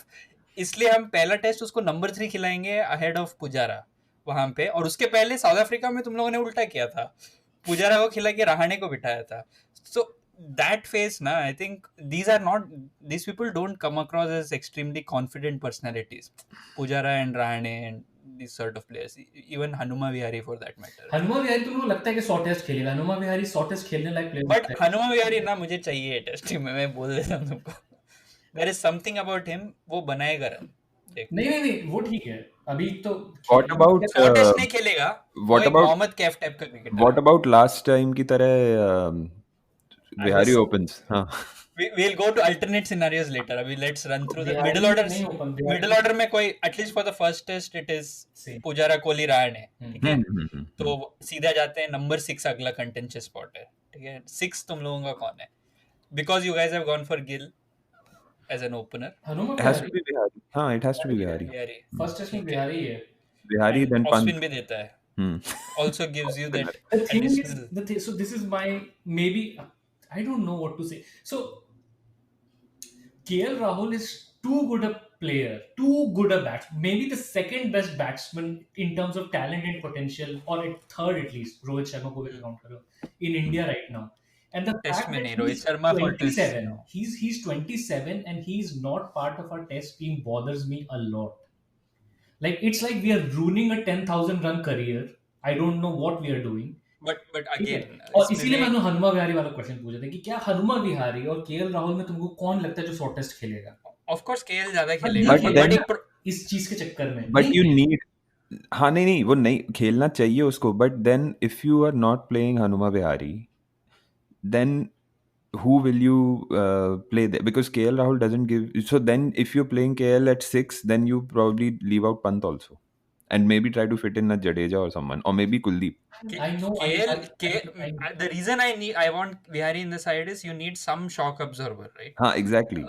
इसलिए हम पहला टेस्ट उसको नंबर 3 खिलाएंगे अहेड ऑफ पुजारा वहां पे। और उसके पहले साउथ अफ्रीका में तुम लोगों ने उल्टा किया था, पुजारा को खिला के रहाणे को बिठाया था। सो that phase na, I think these people don't come across as extremely confident personalities, Pujara and Rahane and these sort of players, even Hanuma Vihari for that matter. Hanuma Vihari तुमको लगता है कि 100 टेस्ट खेलेगा? हनुमा विहारी 100 टेस्ट खेलने लायक प्लेयर But Hanuma Vihari ना मुझे चाहिए test team में, मैं बोल देता हूँ तुमको, there is something about him, वो बनाएगा रन। नहीं वो ठीक है अभी तो। What about 100 टेस्ट नहीं खेलेगा, what वो एक about मोहम्मद कैफ टाइप का cricketer. what about last time की तरह बिहारी was- ओपन्स? हाँ We'll go to alternate scenarios later. Abhi let's run through the Bihari middle order. नहीं open, बिहारी- Middle order में कोई, at least for the first test it is Same. Pujara, Kohli, Rahane, ठीक है। हम्म तो सीधा जाते हैं नंबर 6, अगला कंटेंशियस स्पॉट है, ठीक है। 6 तुम लोगों का कौन है? Because you guys have gone for Gill as an opener. Hanuma has to be Bihari. हाँ it has to be Bihari. Bihari first test में बिहारी है। बिहारी and then ऑस्टिन पंत। भी देता है, हम्म also gives you that The thing is, additional. so this is my maybe I don't know what to say. So KL Rahul is too good a player, too good a batsman, maybe the second best batsman in terms of talent and potential, or at third at least. Rohit Sharma को भी count करो in India right now. And the Test fact में that नहीं, Rohit he's Sharma for test 27, no. he's 27 and he's not part of our test team bothers me a lot. Like it's like we are ruining a 10,000 run career. I don't know what we are doing. But again, और इसीलिए मैंने हनुमा विहारी वाला question पूछा था कि क्या हनुमा विहारी और KL Rahul में तुमको कौन लगता है जो 100 टेस्ट खेलेगा? of course KL ज्यादा खेलेगा, But but then- एक इस चीज के चक्कर में बट नहीं, यू नीड, हाँ नहीं वो नहीं खेलना चाहिए उसको, but then if you are not playing Hanuma Vihari then who will you play there? Because KL Rahul doesn't give, so then if you're playing KL at 6 then you probably leave out Pant also and maybe try to fit in a Jadeja or someone, or maybe Kuldeep. I know the reason I want Vihari in the side is you need some shock absorber, right? हाँ exactly.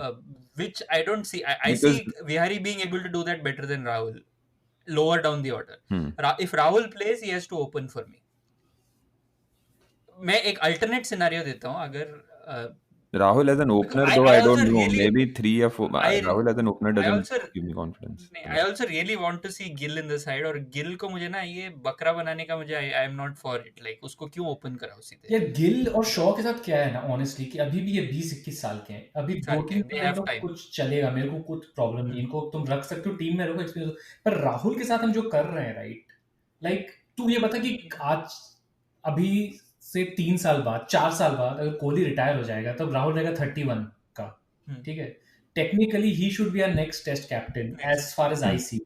Which I don't see. I Because- see Vihari being able to do that better than Rahul, lower down the order. Hmm. If Rahul plays, he has to open for me. मैं एक alternate scenario देता हूँ, अगर Rahul as an opener, I though I also don't know, really- maybe 3 or 4. I- Rahul as an opener doesn't also- give me confidence. I also really want to see Gill in the side, और गिल को मुझे ना ये बकरा बनाने का मुझे I am not for it, like उसको क्यों ओपन कराओ सीधे? यार गिल और शॉ के साथ क्या है ना ऑनेस्टली कि अभी भी ये 20-21 साल के हैं, अभी साल दो के, तीन they साल have तो time. कुछ चलेगा, मेरे को कुछ प्रॉब्लम नहीं, इनको तुम रख सकते हो टीम में, रखो एक्सपीरियंस। पर राहुल के साथ हम जो कर रहे हैं राइट, लाइक तू ये बता कि आज अभी से 3 साल बाद 4 साल बाद अगर कोहली रिटायर हो जाएगा तब राहुल रहेगा 31 का, ठीक है। Technically he should be our next test captain as far as I see.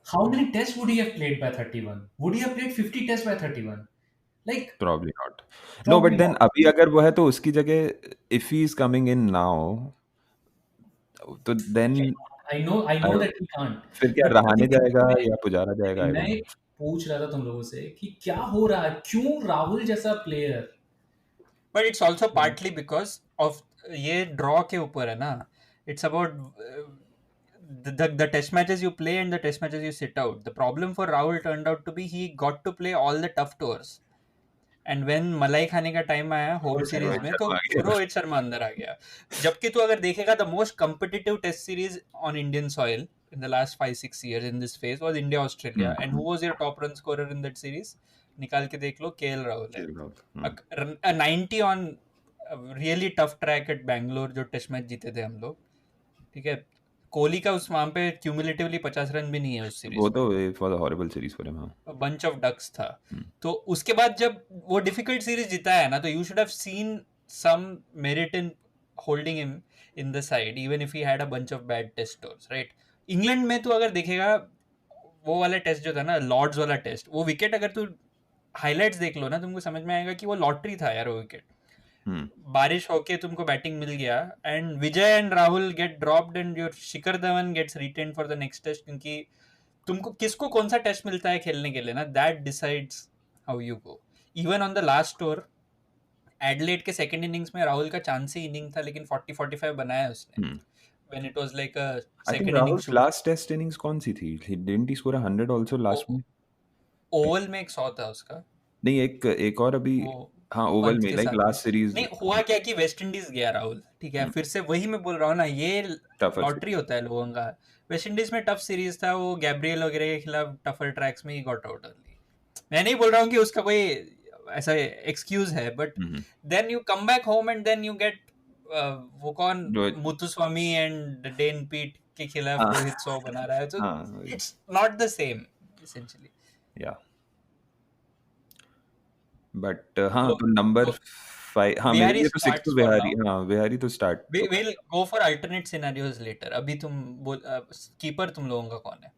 How many test would he have played by 31? Would he have played 50 test by 31? Like Probably not. No, Probably but then not. अभी अगर वो है तो उसकी जगह if he is coming in now, तो then I know that he can't. फिर क्या But रहाणे लेकिन जाएगा मैं- या पुजारा जाएगा? I मैं don't know. पूछ रहा था तुम लोगों से कि क्या हो रहा है, क्यों राहुल जैसा player? But it's also partly because of ये draw के ऊपर है ना. It's about the test matches you play and the test matches you sit out. The problem for Rahul turned out to be he got to play all the tough tours. And when मलाई खाने का time आया home series में तो रोहित शर्मा अंदर आ गया. जबकि तू अगर देखेगा the most competitive test series on Indian soil in the last 5-6 years in this phase was India Australia. And who was your top run scorer in that series? निकाल के देख लो, KL Rahul है. A 90 on a really tough track at Bangalore जो test match जीते थे हम लोग, ठीक है. कोहली का उस वहां पे क्यूमुलेटिवली 50 रन भी नहीं है उस सीरीज वो में. तो it was a horrible series for him. हाँ. बंच ऑफ डक्स था. तो उसके बाद जब वो डिफिकल्ट सीरीज जीता है ना, तो you should have seen some merit in holding him in the side even if he had a bunch of bad test tours, right. England में तू अगर देखेगा वो वाला टेस्ट जो था ना, लॉर्ड्स वाला टेस्ट, वो विकेट अगर तू हाइलाइट्स देख लो ना, तुमको समझ में आएगा कि वो लॉटरी था यार वो विकेट. बारिश होके तुमको बैटिंग मिल गया and Vijay and Rahul get dropped and your Shikhar Dhawan gets retained for the next test, क्योंकि तुमको किसको कौन सा टेस्ट मिलता है खेलने के लिए ना, that decides how you go. Even on the last tour Adelaide के सेकंड इनिंग्स में राहुल का चांस ही इनिंग था, लेकिन 40-45 बनाया उसने when it was like a I think second innings Rahul's last test innings कौन सी थी? Didn't he score 100 also last में? ओवल में एक 100 था उसका. नहीं, एक और अभी वो हाँ ओवल पंत में के लाइक साथ लास्ट सीरीज. नहीं हुआ क्या कि वेस्ट इंडीज गया राहुल, ठीक है, फिर से वही मैं बोल रहा हूँ ना, ये Tougher लॉटरी होता है लोगों का. वेस्ट इंडीज में टफ सीरीज था, वो गैब्रियल वगैरह के खिलाफ टफर ट्रैक्स में ही गॉट आउट अर्ली. मैं नहीं बोल रहा हूँ कि उसका कोई ऐसा एक्सक्यूज है, but then you come back home and then you get वो कौन मुथुस्वामी एंड डेन पीट के खिलाफ रोहित 100 बना रहा है, तो it's not the same essentially. या बट हाँ तो नंबर 5 हाँ मेरे लिए तो 6 तो विहारी. हाँ विहारी तो start. We will go for alternate scenarios later. अभी तुम कीपर तुम लोगों का कौन है?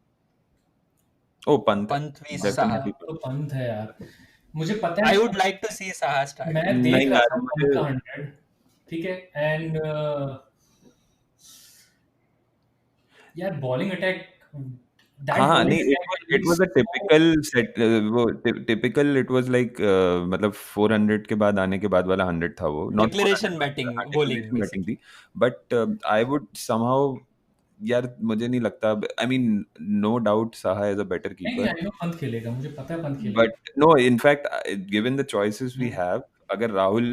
ओ पंत भी साहा. तो पंत है यार, मुझे पता है. I would like to see Saha start. मैं देख रहा था पंत का 100, ठीक है, एंड यार बॉलिंग अटैक. हाँ नहीं it was a typical set. वो typical it was like मतलब 400 के बाद आने के बाद वाला 100 था वो. Declaration batting, bowling थी. But I would somehow यार मुझे नहीं लगता. I mean no doubt Saha is a better keeper. नहीं पंत खेलेगा, मुझे पता है पंत खेलेगा. But no, in fact given the choices we have, अगर राहुल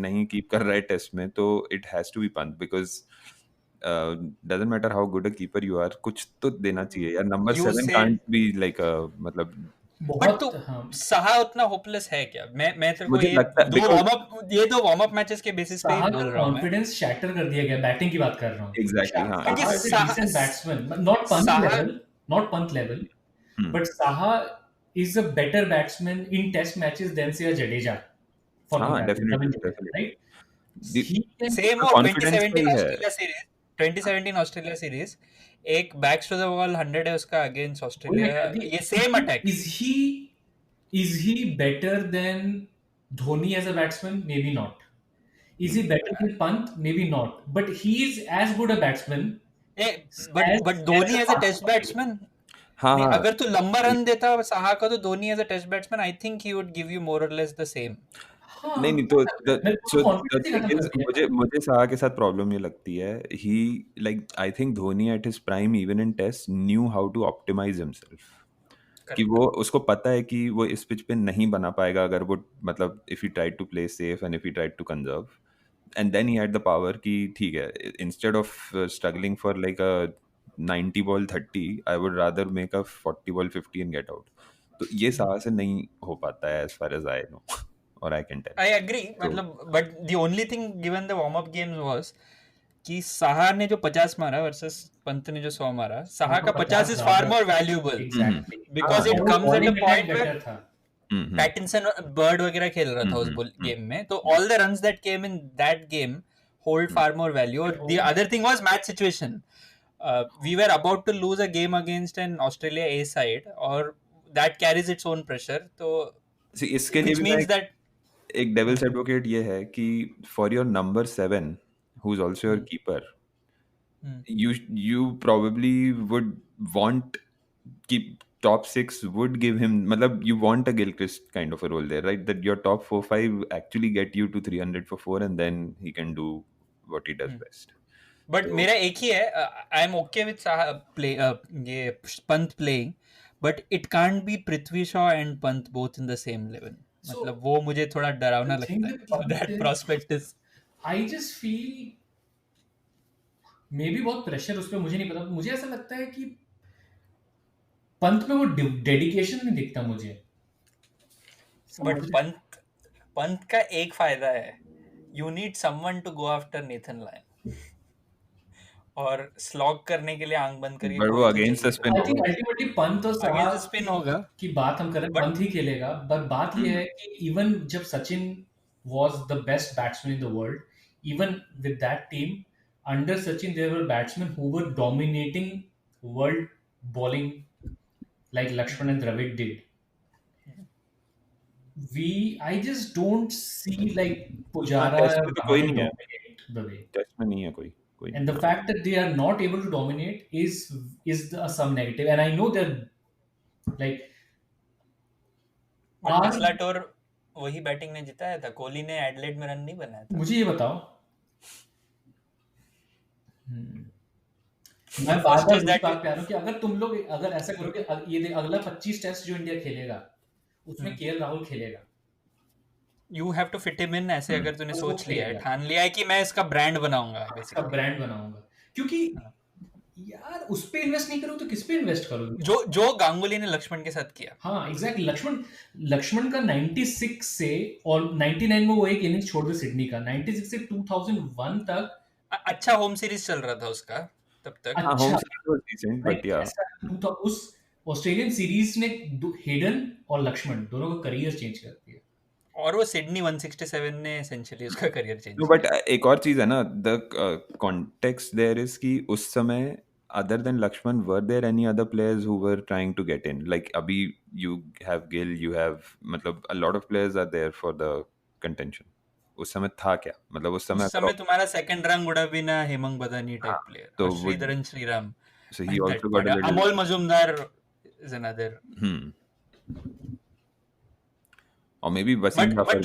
नहीं कीप कर रहा है टेस्ट में तो it has to be Pant, because doesn't matter how good a keeper you are, कुछ तो देना चाहिए यार. Number 7 can't be like a मतलब बहुत. तो साहा उतना होपलेस है क्या? मैं तेरे को ये दो वार्म अप मैचेस के बेसिस पे ही बोल रहा हूं. कॉन्फिडेंस शैटर कर दिया गया, बैटिंग की बात कर रहा हूं. एग्जैक्टली. हां decent batsman, not Pant level, but Saha is a better batsman in test matches than say Jadeja. Definitely right. Same और 2017 ऑस्ट्रेलिया सीरीज एक बैक्स टू द वॉल 100 है उसका अगेंस्ट ऑस्ट्रेलिया. ये same attack. Is he better than Dhoni as a batsman? Maybe not. Is he better than Pant? Maybe not. But he is as good a batsman. But Dhoni as a test batsman, हाँ अगर तू लंबा run देता साहा का तो Dhoni as a test batsman I think he would give you more और less the same. नहीं तो मुझे साहा के साथ प्रॉब्लम ये लगती है. He like I think Dhoni at his prime even in test knew how to optimise himself. कि वो उसको पता है कि वो इस पिच पे नहीं बना पाएगा अगर वो मतलब if he tried to play safe and if he tried to conserve. And then he had the power कि ठीक है, instead of struggling for like a 90 ball 30 I would rather make a 40 ball 50 and get out. तो ये साहा से नहीं हो पाता है as far as I know. Or I can tell. I agree. मतलब but the only thing given the warm up games was कि साहा ने जो 50 मारा versus पंत ने जो 100 मारा, साहा का 50 is far more valuable. Exactly. Because it comes at a point where Pattinson bird वगैरह खेल रहा था उस गेम में, तो all the runs that came in that game hold far more value. और the other thing was match situation. We were about to lose a game against an Australia A side और that carries its own pressure. तो इसके लिए भी एक devil's advocate ये है कि for your number 7 who is also your keeper, you probably would want कि top 6 would give him, मतलब you want a Gilchrist kind of a role there, right? That your top 4-5 actually get you to 300 for 4 and then he can do what he does best. But मेरा एक ही है, I am okay with ये Pant playing, but it can't be Prithvi Shaw and Pant both in the same level. मतलब वो मुझे थोड़ा डरावना लगता है. That prospect is. I just feel may be बहुत प्रेशर उस पर, मुझे नहीं पता. मुझे ऐसा लगता है कि पंत में वो डेडिकेशन नहीं दिखता मुझे. बट पंत का एक फायदा है, you need someone to go after Nathan Lyon और स्लॉग करने के लिए आंख बंद करके. बट वो against the spin, I think ultimately Pant और साहा स्पिन होगा की बात हम कर रहे हैं, पंत ही खेलेगा. बट बात ये है कि इवन जब Sachin was the best batsman in the world, even with that team under Sachin there were batsmen who were dominating world bowling like Lakshman and Dravid did. I just don't see like Pujara test में तो कोई Rahane नहीं है, dominate the way. Test में नहीं है कोई And the नहीं। fact that they are not able to dominate is some negative. And I know they're like but are पिछला टूर वही बैटिंग ने जिताया था, कोहली ने एडलेड में रन नहीं बनाया था। मुझे ये बताओ, मैं बार First बार is इस that बात पे आ रहा हूँ कि अगर तुम लोग अगर ऐसा करोगे, ये अगला 25 टेस्ट जो इंडिया खेलेगा उसमें केएल राहुल खेलेगा, you have to fit him in ऐसे। अगर तूने वो सोच लिया है, खेलेगा। ठान लिया है कि मैं इसका ब्रांड बनाऊंगा इसका बेसिकली, ब्रांड बनाऊंगा, क्योंकि यार उस पे इन्वेस्ट नहीं करो तो किस पे इन्वेस्ट करोगे? जो गांगुली ने लक्ष्मण के साथ किया। हाँ एग्जैक्टली, लक्ष्मण का 96 से और 99 में वो एक इनिंग्स छोड़ दे सिडनी का, 96 से 2001 तक अच्छा होम सीरीज चल रहा था उसका तब तक। हाँ, होम अच्छा सीरीज वाज डिसेंट, बट या उस ऑस्ट्रेलियन सीरीज ने हेडन और लक्ष्मण दोनों का करियर चेंज कर दिया। और वो सिडनी 167 ने एसेंशियली उसका करियर चेंज नो, बट एक और चीज है ना, द कॉन्टेक्स्ट देयर इज कि उस समय other than Lakshman, were there any other players who were trying to get in? Like abhi you have Gill, you have मतलब a lot of players are there for the contention. उस समय था क्या, मतलब उस समय तुम्हारा second rank would have been a Hemang Badani type player, तो or Sridharan Sriram, so he also got a little Amol Mazumdar is another. or maybe Wasim but Jafar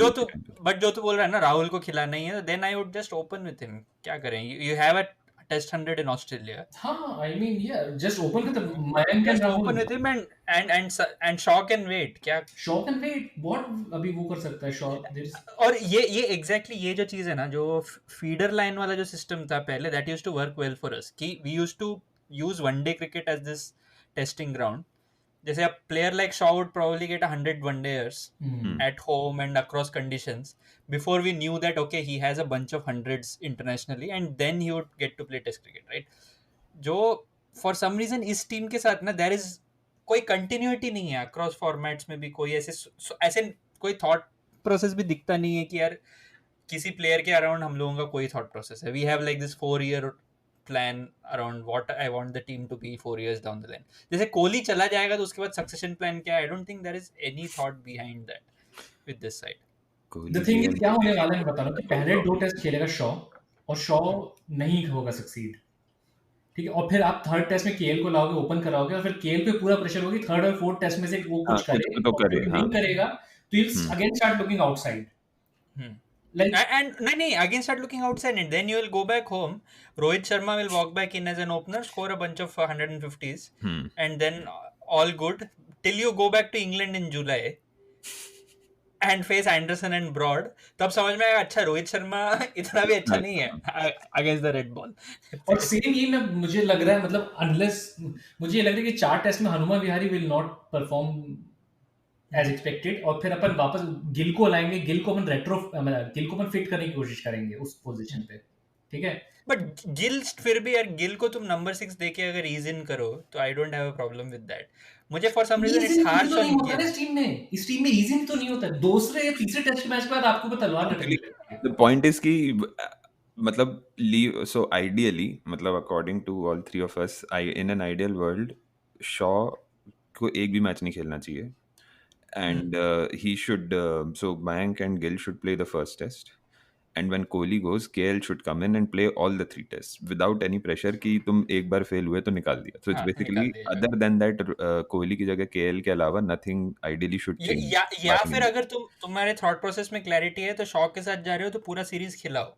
जो तू बोल रहा है ना राहुल को खिलाना ही है, then I would just open with him. क्या करें, you have a test 100 in Australia. हाँ, I mean, yeah, just open with Mayank and Just Rahul. open with him and Shaw can wait. क्या Shaw can wait. What अभी वो कर सकता है Shaw? और ये exactly ये जो चीज है ना, जो फीडर लाइन वाला जो सिस्टम था पहले, that used to work well for us, कि we used to use one day cricket as this testing ground. जैसे a player like Shaw would probably get 100 one-dayers at home and across conditions before we knew that okay he has a bunch of hundreds internationally, and then he would get to play test cricket, right? जो for some reason इस team के साथ ना there is कोई continuity नहीं है across formats में भी, कोई ऐसे कोई thought process भी दिखता नहीं है कि यार किसी प्लेयर के अराउंड हम लोगों का कोई thought process है. We have like this 4-year plan around what I want the team to be 4 years down the line. जैसे कोहली चला जाएगा तो उसके बाद सक्सेशन प्लान क्या है? I don't think there is any thought behind that with this side. The thing is क्या होने वाला है बता रहा हूँ कि पहले 2 टेस्ट खेलेगा शॉ और शॉ नहीं होगा सक्सीड, ठीक है, और फिर आप थर्ड टेस्ट में केएल को लाओगे, ओपन कराओगे, और फिर केएल पे पूरा प्रेशर होगी थर्ड और फोर्थ टेस्ट में से वो कुछ करे तो करे, नहीं करेगा तो you'll again start looking outside. Like, and no, again start looking outside, and then you will go back home. Rohit Sharma will walk back in as an opener, score a bunch of 150s, and then all good till you go back to England in July and face Anderson and Broad. तब समझ में आएगा अच्छा रोहित शर्मा इतना भी अच्छा नहीं है against the red ball. और सेम ये मुझे लग रहा है, मतलब unless मुझे ये लग रहा है कि 4 टेस्ट में Hanuma Vihari will not perform as expected, और फिर अपन वापस गिल को लाएंगे, गिल को अपन फिट करने की कोशिश करेंगे उस पोजीशन पे, ठीक है, बट गिल फिर भी यार, गिल को तुम नंबर 6 देके अगर ईज इन करो तो I don't have a problem with that. मुझे for some reason it's harsh on Gill. इस टीम में ईज इन तो नहीं होता. दूसरे या तीसरे टेस्ट मैच के बाद आपको वो तलवार लटकती है. The point is कि मतलब so ideally, मतलब according to all three of us, in an ideal world, Shaw को एक भी मैच नहीं खेलना चाहिए, and he should so Mayank and Gill should play the first test, and when Kohli goes, KL should come in and play all the 3 tests without any pressure कि तुम एक बार fail हुए तो निकाल दिया. So it's basically other than that Kohli की जगह KL के अलावा nothing ideally should change. या फिर अगर तुम्हारे थॉट प्रोसेस में क्लैरिटी है तो शॉ के साथ जा रहे हो तो पूरा सीरीज खिलाओ.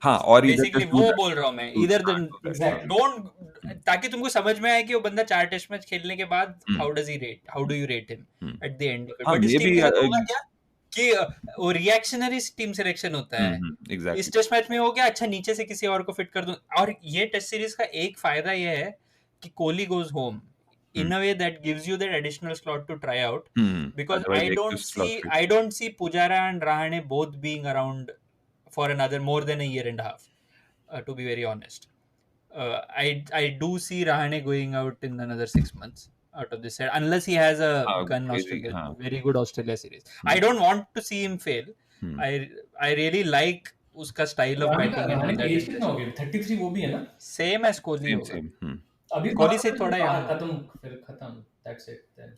हाँ, और बेसिकली वो बोल रहा हूँ मैं, इधर डोंट, ताकि तुमको समझ में आए कि वो बंदा 4 टेस्ट मैच खेलने के बाद how do you rate him at the end. But इस टीम का होगा क्या कि वो रिएक्शनरी टीम सिलेक्शन होता है. exactly. इस टेस्ट मैच में हो गया अच्छा नीचे से किसी और को फिट कर दूं. और ये टेस्ट सीरीज का एक फायदा ये है कि Kohli goes home in a way that gives you that additional slot to try out, because I don't see Pujara and Rahane both being around for another more than a year and a half, to be very honest. I do see Rahane going out in another 6 months out of this set, unless he has a gun Australia, very good Australia series. I don't want to see him fail. I really like उसका style of batting. Rahane age कितना हो गया? 33 वो भी है ना? Same as Kohli होगा. अभी कोहली से थोड़ा खत्म. That's it then.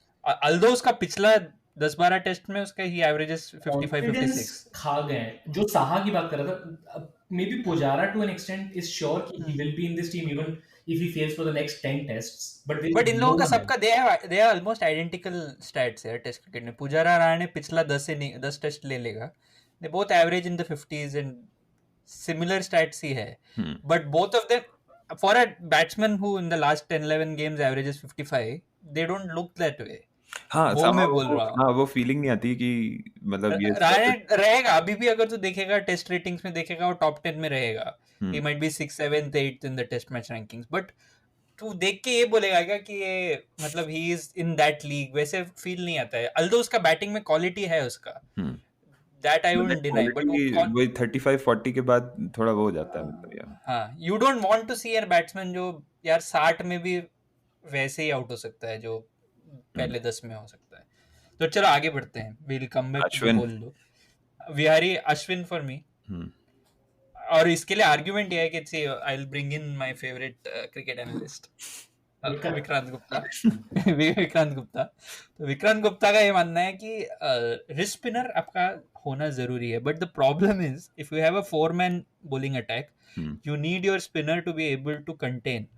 Although उसका पिछला 10-12 टेस्ट में उसका ही एवरेजेस 55-56. कॉन्फिडेंस खा गए हैं। जो साहा की बात कर रहा था, maybe Pujara to an extent is sure कि he will be in this team even if he fails for the next 10 tests, but इन लोगों का सबका they have almost identical stats है टेस्ट क्रिकेट में. पुजारा रहाणे पिछला 10 टेस्ट ले लेगा. They both average in the 50s and similar stats ही है. But both of them for a batsman who in the last 10-11 games averages 55, they don't look that way. हाँ वो मैं बोल रहा हूँ. हाँ वो फीलिंग नहीं आती कि मतलब ये रहाणे रहेगा अभी भी. अगर तू देखेगा टेस्ट रेटिंग्स में देखेगा वो टॉप 10 में रहेगा. He might be 6th 7th 8th in the test match rankings. But तू देख के ये बोलेगा क्या कि ये मतलब he is in that league? वैसे फील नहीं आता है. अल्दो उसका बैटिंग में क्वालिटी है उसका, that I wouldn't deny. But वही 35-40 के बाद थोड़ा वो हो जाता है मतलब यार. हाँ, यू डोंट वांट टू सी यार बैट्समैन जो यार 60 में भी वैसे ही आउट हो सकता है जो पहले 10 में हो सकता है. तो चलो आगे बढ़ते हैं. Will come back to Ashwin. बोल दो. Vihari Ashwin for me. और इसके लिए आर्गुमेंट ये है कि see I will bring in my favourite cricket analyst Vikrant Gupta. Vikrant Gupta. तो विक्रांत गुप्ता का ये मानना है कि रिस्ट स्पिनर आपका होना जरूरी है. But the problem is if you have a 4-man bowling attack, you need your spinner to be able to contain.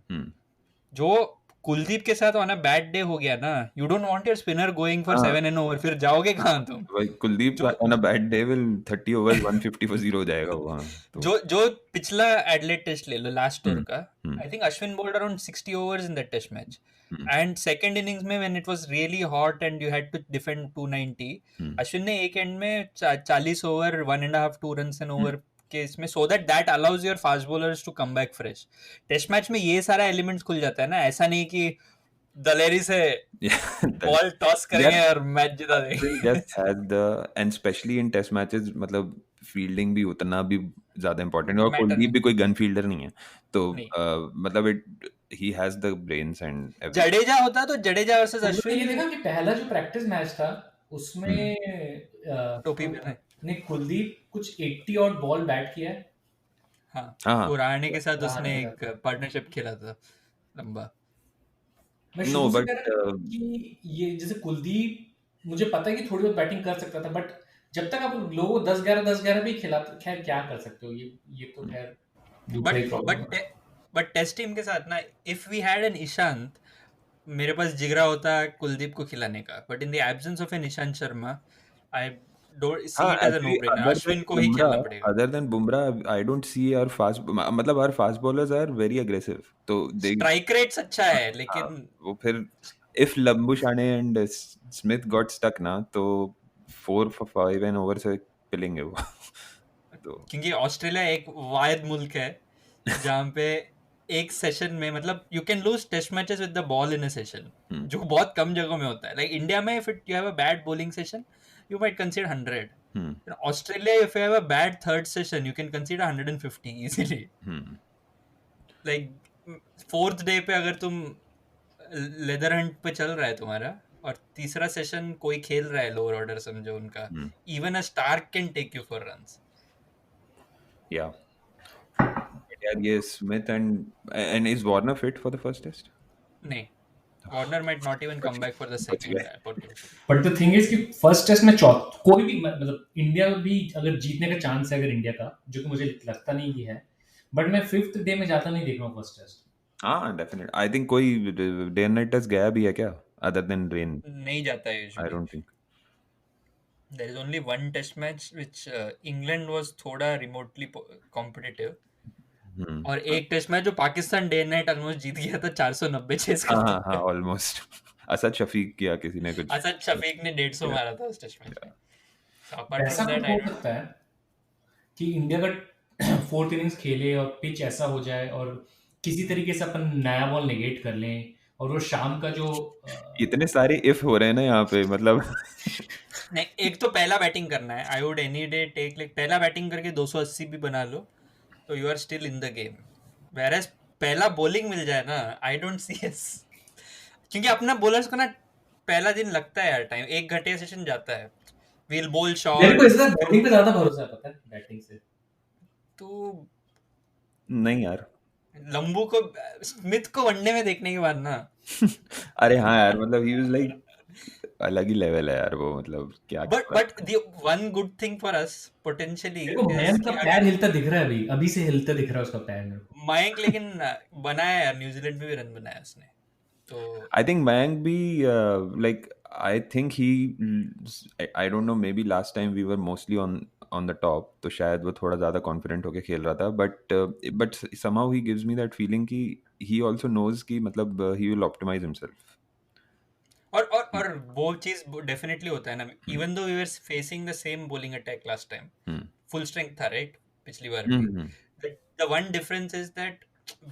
जो कुलदीप के साथ ऑन अ बैड डे हो गया ना, you don't want your spinner going for 7 and over. फिर जाओगे कहाँ तुम? भाई Kuldeep on a bad day will 30 overs 150 for 0 हो जाएगा वहाँ. जो पिछला एडलेड टेस्ट ले लो लास्ट ईयर का, I think Ashwin bowled around 60 overs in that test match. And second innings में when it was really hot and you had to defend 290, Ashwin ने एक एंड में 40 over 1.5-2 runs and over के इसमें, so that allows your fast bowlers to come back fresh. Test match में ये सारा elements खुल जाता है ना. ऐसा नहीं कि दलेरी से बॉल टॉस करेंगे और मैच जिता देंगे. Just has the and especially in test matches मतलब फील्डिंग भी उतना भी ज्यादा इंपॉर्टेंट है. और कुलदीप भी कोई गन फील्डर नहीं है तो मतलब it he has the brains and everything. Jadeja होता तो जडेजा वर्सेस अश्विन. ये देखा कि पहला जो प्रैक्टिस मैच था उसमें टोपी पहने ने कुलदीप कुछ 80 और बॉल बैट किया है. हाँ, वो रहाणे के साथ उसने एक पार्टनरशिप खेला था लंबा. No, but ये जैसे कुलदीप मुझे पता है कि थोड़ी बहुत बैटिंग कर सकता था, बट जब तक आप लोगों 10-11 भी खिला, खैर क्या कर सकते हो. ये तो खैर बट टेस्ट टीम के साथ ना, if we had an Ishant, मेरे पास जिगरा होता कुलदीप को खिलाने का. But in the absence of an Ishant Sharma, I don't see it as a no-brainer. Ashwin को ही खेलना पड़ेगा. Other than Bumrah, I don't see our fast मतलब our fast bowlers are very aggressive. तो strike rates अच्छा है लेकिन वो फिर if Lambuschagne and Smith got stuck ना तो 4 for 5 and over से पिलेंगे वो. तो क्योंकि ऑस्ट्रेलिया एक वाहिद मुल्क है जहाँ पे एक सेशन में मतलब you can lose test matches with the ball in a session, जो बहुत कम जगहों में होता है. Like India में if you have a bad bowling session, you might concede 100. In Australia, if you have a bad third session, you can concede 150 easily. Like fourth day पे अगर तुम लेदर हंट पे चल रहा है तुम्हारा और तीसरा सेशन कोई खेल रहा है लोअर ऑर्डर समझो उनका, even a Stark can take you for runs. Yeah. ये Smith and is Warner fit for the first test? नहीं, Warner might not even come back for the second. But the thing is कि first test में कोई भी मतलब India भी अगर जीतने का चांस है अगर इंडिया का, जो कि मुझे लगता नहीं कि है, बट मैं 5th डे में जाता नहीं देख रहा हूँ फर्स्ट टेस्ट. हाँ डेफिनेट. आई थिंक कोई डे एंड नाइट टेस्ट गया भी है क्या अदर देन रेन? नहीं जाता है usually. I don't think. There is only one test match which England was थोड़ा remotely competitive. और एक टेस्ट मैच जो पाकिस्तान डे नाइट ऑलमोस्ट जीत गया था 490 चेस का. हाँ ऑलमोस्ट. असद शफीक किया किसी ने कुछ. असद शफीक ने 150 मारा था उस टेस्ट मैच में. ऐसा कुछ हो सकता है कि इंडिया का 4th इनिंग्स खेले और पिच ऐसा हो जाए और किसी तरीके से अपन नया बॉल नेगेट कर लें और वो शाम का जो इतने सारे इफ हो रहे हैं ना यहाँ पे मतलब. नहीं, एक तो पहला बैटिंग करना है. I would any day take like पहला बैटिंग करके 280 भी बना लो तो you are still in the game. Whereas पहला बॉलिंग मिल जाए ना, आई डोंट सी एस, क्योंकि अपना बॉलर्स को ना पहला दिन लगता है यार टाइम, 1 घंटे सेशन जाता है. वील बॉल शॉट. मेरे को इस बार बैटिंग पे ज्यादा भरोसा है, पता है, बैटिंग से. तो नहीं यार, लंबू को स्मिथ को वनडे में देखने के बाद ना अरे हाँ यार मतलब ही वाज लाइक अलग ही लेवल है यार वो, मतलब क्या बट कर रहा the one good thing for us potentially मेरे को इज मयंक कि का पैर हिलता दिख रहा है, अभी से हिलता दिख रहा है उसका पैर मेरे को। मयंक लेकिन बनाया यार, न्यूजीलैंड में भी रन बनाया उसने तो। I think Mayank be like I think he I don't know, maybe last time we were mostly on the top, तो शायद वो थोड़ा ज़्यादा confident होके खेल रहा था, but somehow he gives me that feeling कि he also knows कि मतलब he will optimize himself. और वो चीज डेफिनेटली होता है ना, even though we were facing the same bowling attack last time, full strength था राइट पिछली बार भी। The one difference is that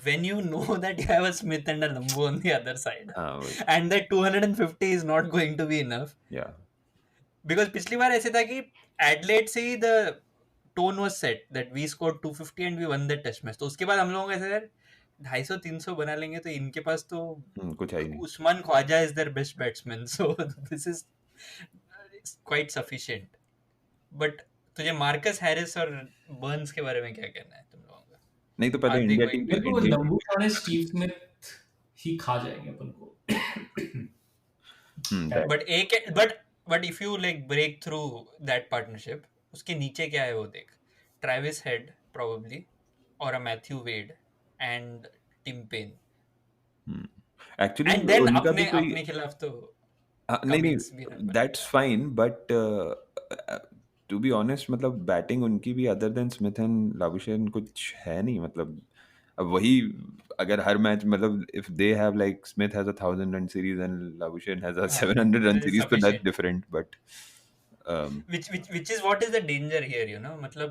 when you know that you have a Smith and a Lambo on the other side, वही, and that 250 is not going to be enough, yeah. because पिछली बार ऐसे था कि Adelaide से ही the tone was set that we scored 250 and we won that test match, तो उसके बाद हम लोगों का ऐसा यार 250-300 बना लेंगे तो इनके पास तो कुछ है ही नहीं. Usman Khawaja is their best batsman, so this is quite sufficient. But तुझे मार्कस हैरिस और बर्न्स के बारे में क्या कहना है तुम लोगों का? नहीं तो पहले Are they India going team मेरे को लंबू और स्टीव स्मिथ ही खा जाएंगे अपन को। But if you like break through that partnership, उसके नीचे क्या है वो देख, ट्रेविस हेड probably और a Matthew Wade and Tim Payne, actually and then उनका भी कोई अपने खिलाफ तो नहीं Cummins भी रन नहीं that's fine, but to be honest मतलब बैटिंग उनकी भी other than Smith and Labuschagne कुछ है नहीं, मतलब अब वही अगर हर मैच मतलब if they have like Smith has 1000 run series and Labuschagne has a 700 run that is series, तो that's sufficient. Different, but which is what is the danger here, you know, मतलब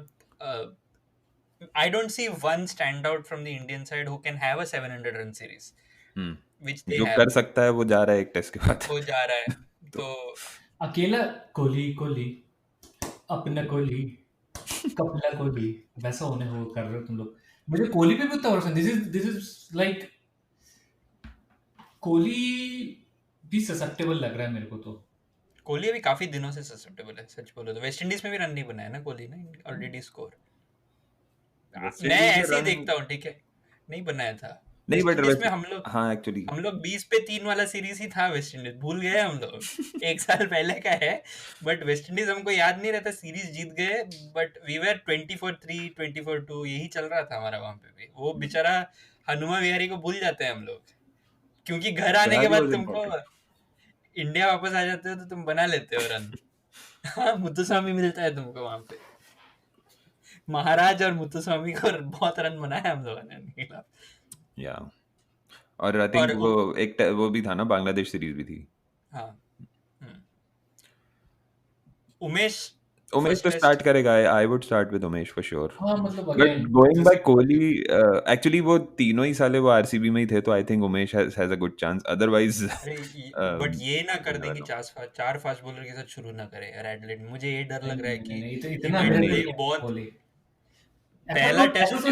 I don't see one standout from the Indian side who can have a 700 run series, which they जो have. कर सकता है वो जा रहा है एक टेस्ट के बाद. हो जा रहा है तो अकेला कोहली कोहली अपना कोहली कपिला कोहली वैसा होने हो कर रहे हो तुम लोग। मुझे कोहली पे भी उतना भरोसा, दिस इज लाइक कोहली भी ससेप्टेबल लग रहा है मेरे को तो। कोहली अभी काफी दिनों से ससेप्टेबल है, सच बोलो तो। वेस्ट इंडीज में भी रन नहीं बनाया ना कोहली ने, और डिड ही स्कोर? वेस्ट मैं इंडीज में ऐसे ही run- देखता हूँ, ठीक है, नहीं बनाया था नहीं वेस्ट बट इंडीज में। हम लोग हाँ एक्चुअली 20 पे 3 वाला सीरीज ही था वेस्ट इंडीज, भूल गए हम लोग। एक साल पहले का है, बट वेस्ट इंडीज हमको याद नहीं रहता, सीरीज जीत गए, बट वी वर 24-3 24-2 यही चल रहा था हमारा वहां पे भी। वो बेचारा हनुमा विहारी को भूल जाते हैं हम लोग, क्योंकि घर आने के बाद तुमको इंडिया वापस आ जाते हो तो तुम बना लेते हो रन। हाँ, मुत्तुस्वामी मिलता है तुमको वहां पे, महाराज और मुत्तुस्वामी को बहुत रन बनाया हम लोगों ने उनके खिलाफ। या और आई थिंक और वो एक वो भी था ना, बांग्लादेश सीरीज भी थी. हाँ, उमेश उमेश तो first स्टार्ट करेगा, I would start with Umesh for sure. हाँ मतलब but again going by Kohli, actually वो तीनों ही साले वो आरसीबी में ही थे, तो I think Umesh has a good chance, otherwise but ये ना कर देंगे चार फास्ट बॉलर के साथ शुरू ना करे यार एडलेड। मुझे ये डर लग रहा है कि इतना he might aggressive play है बहुत कोहली। पहला टेस्ट इतनी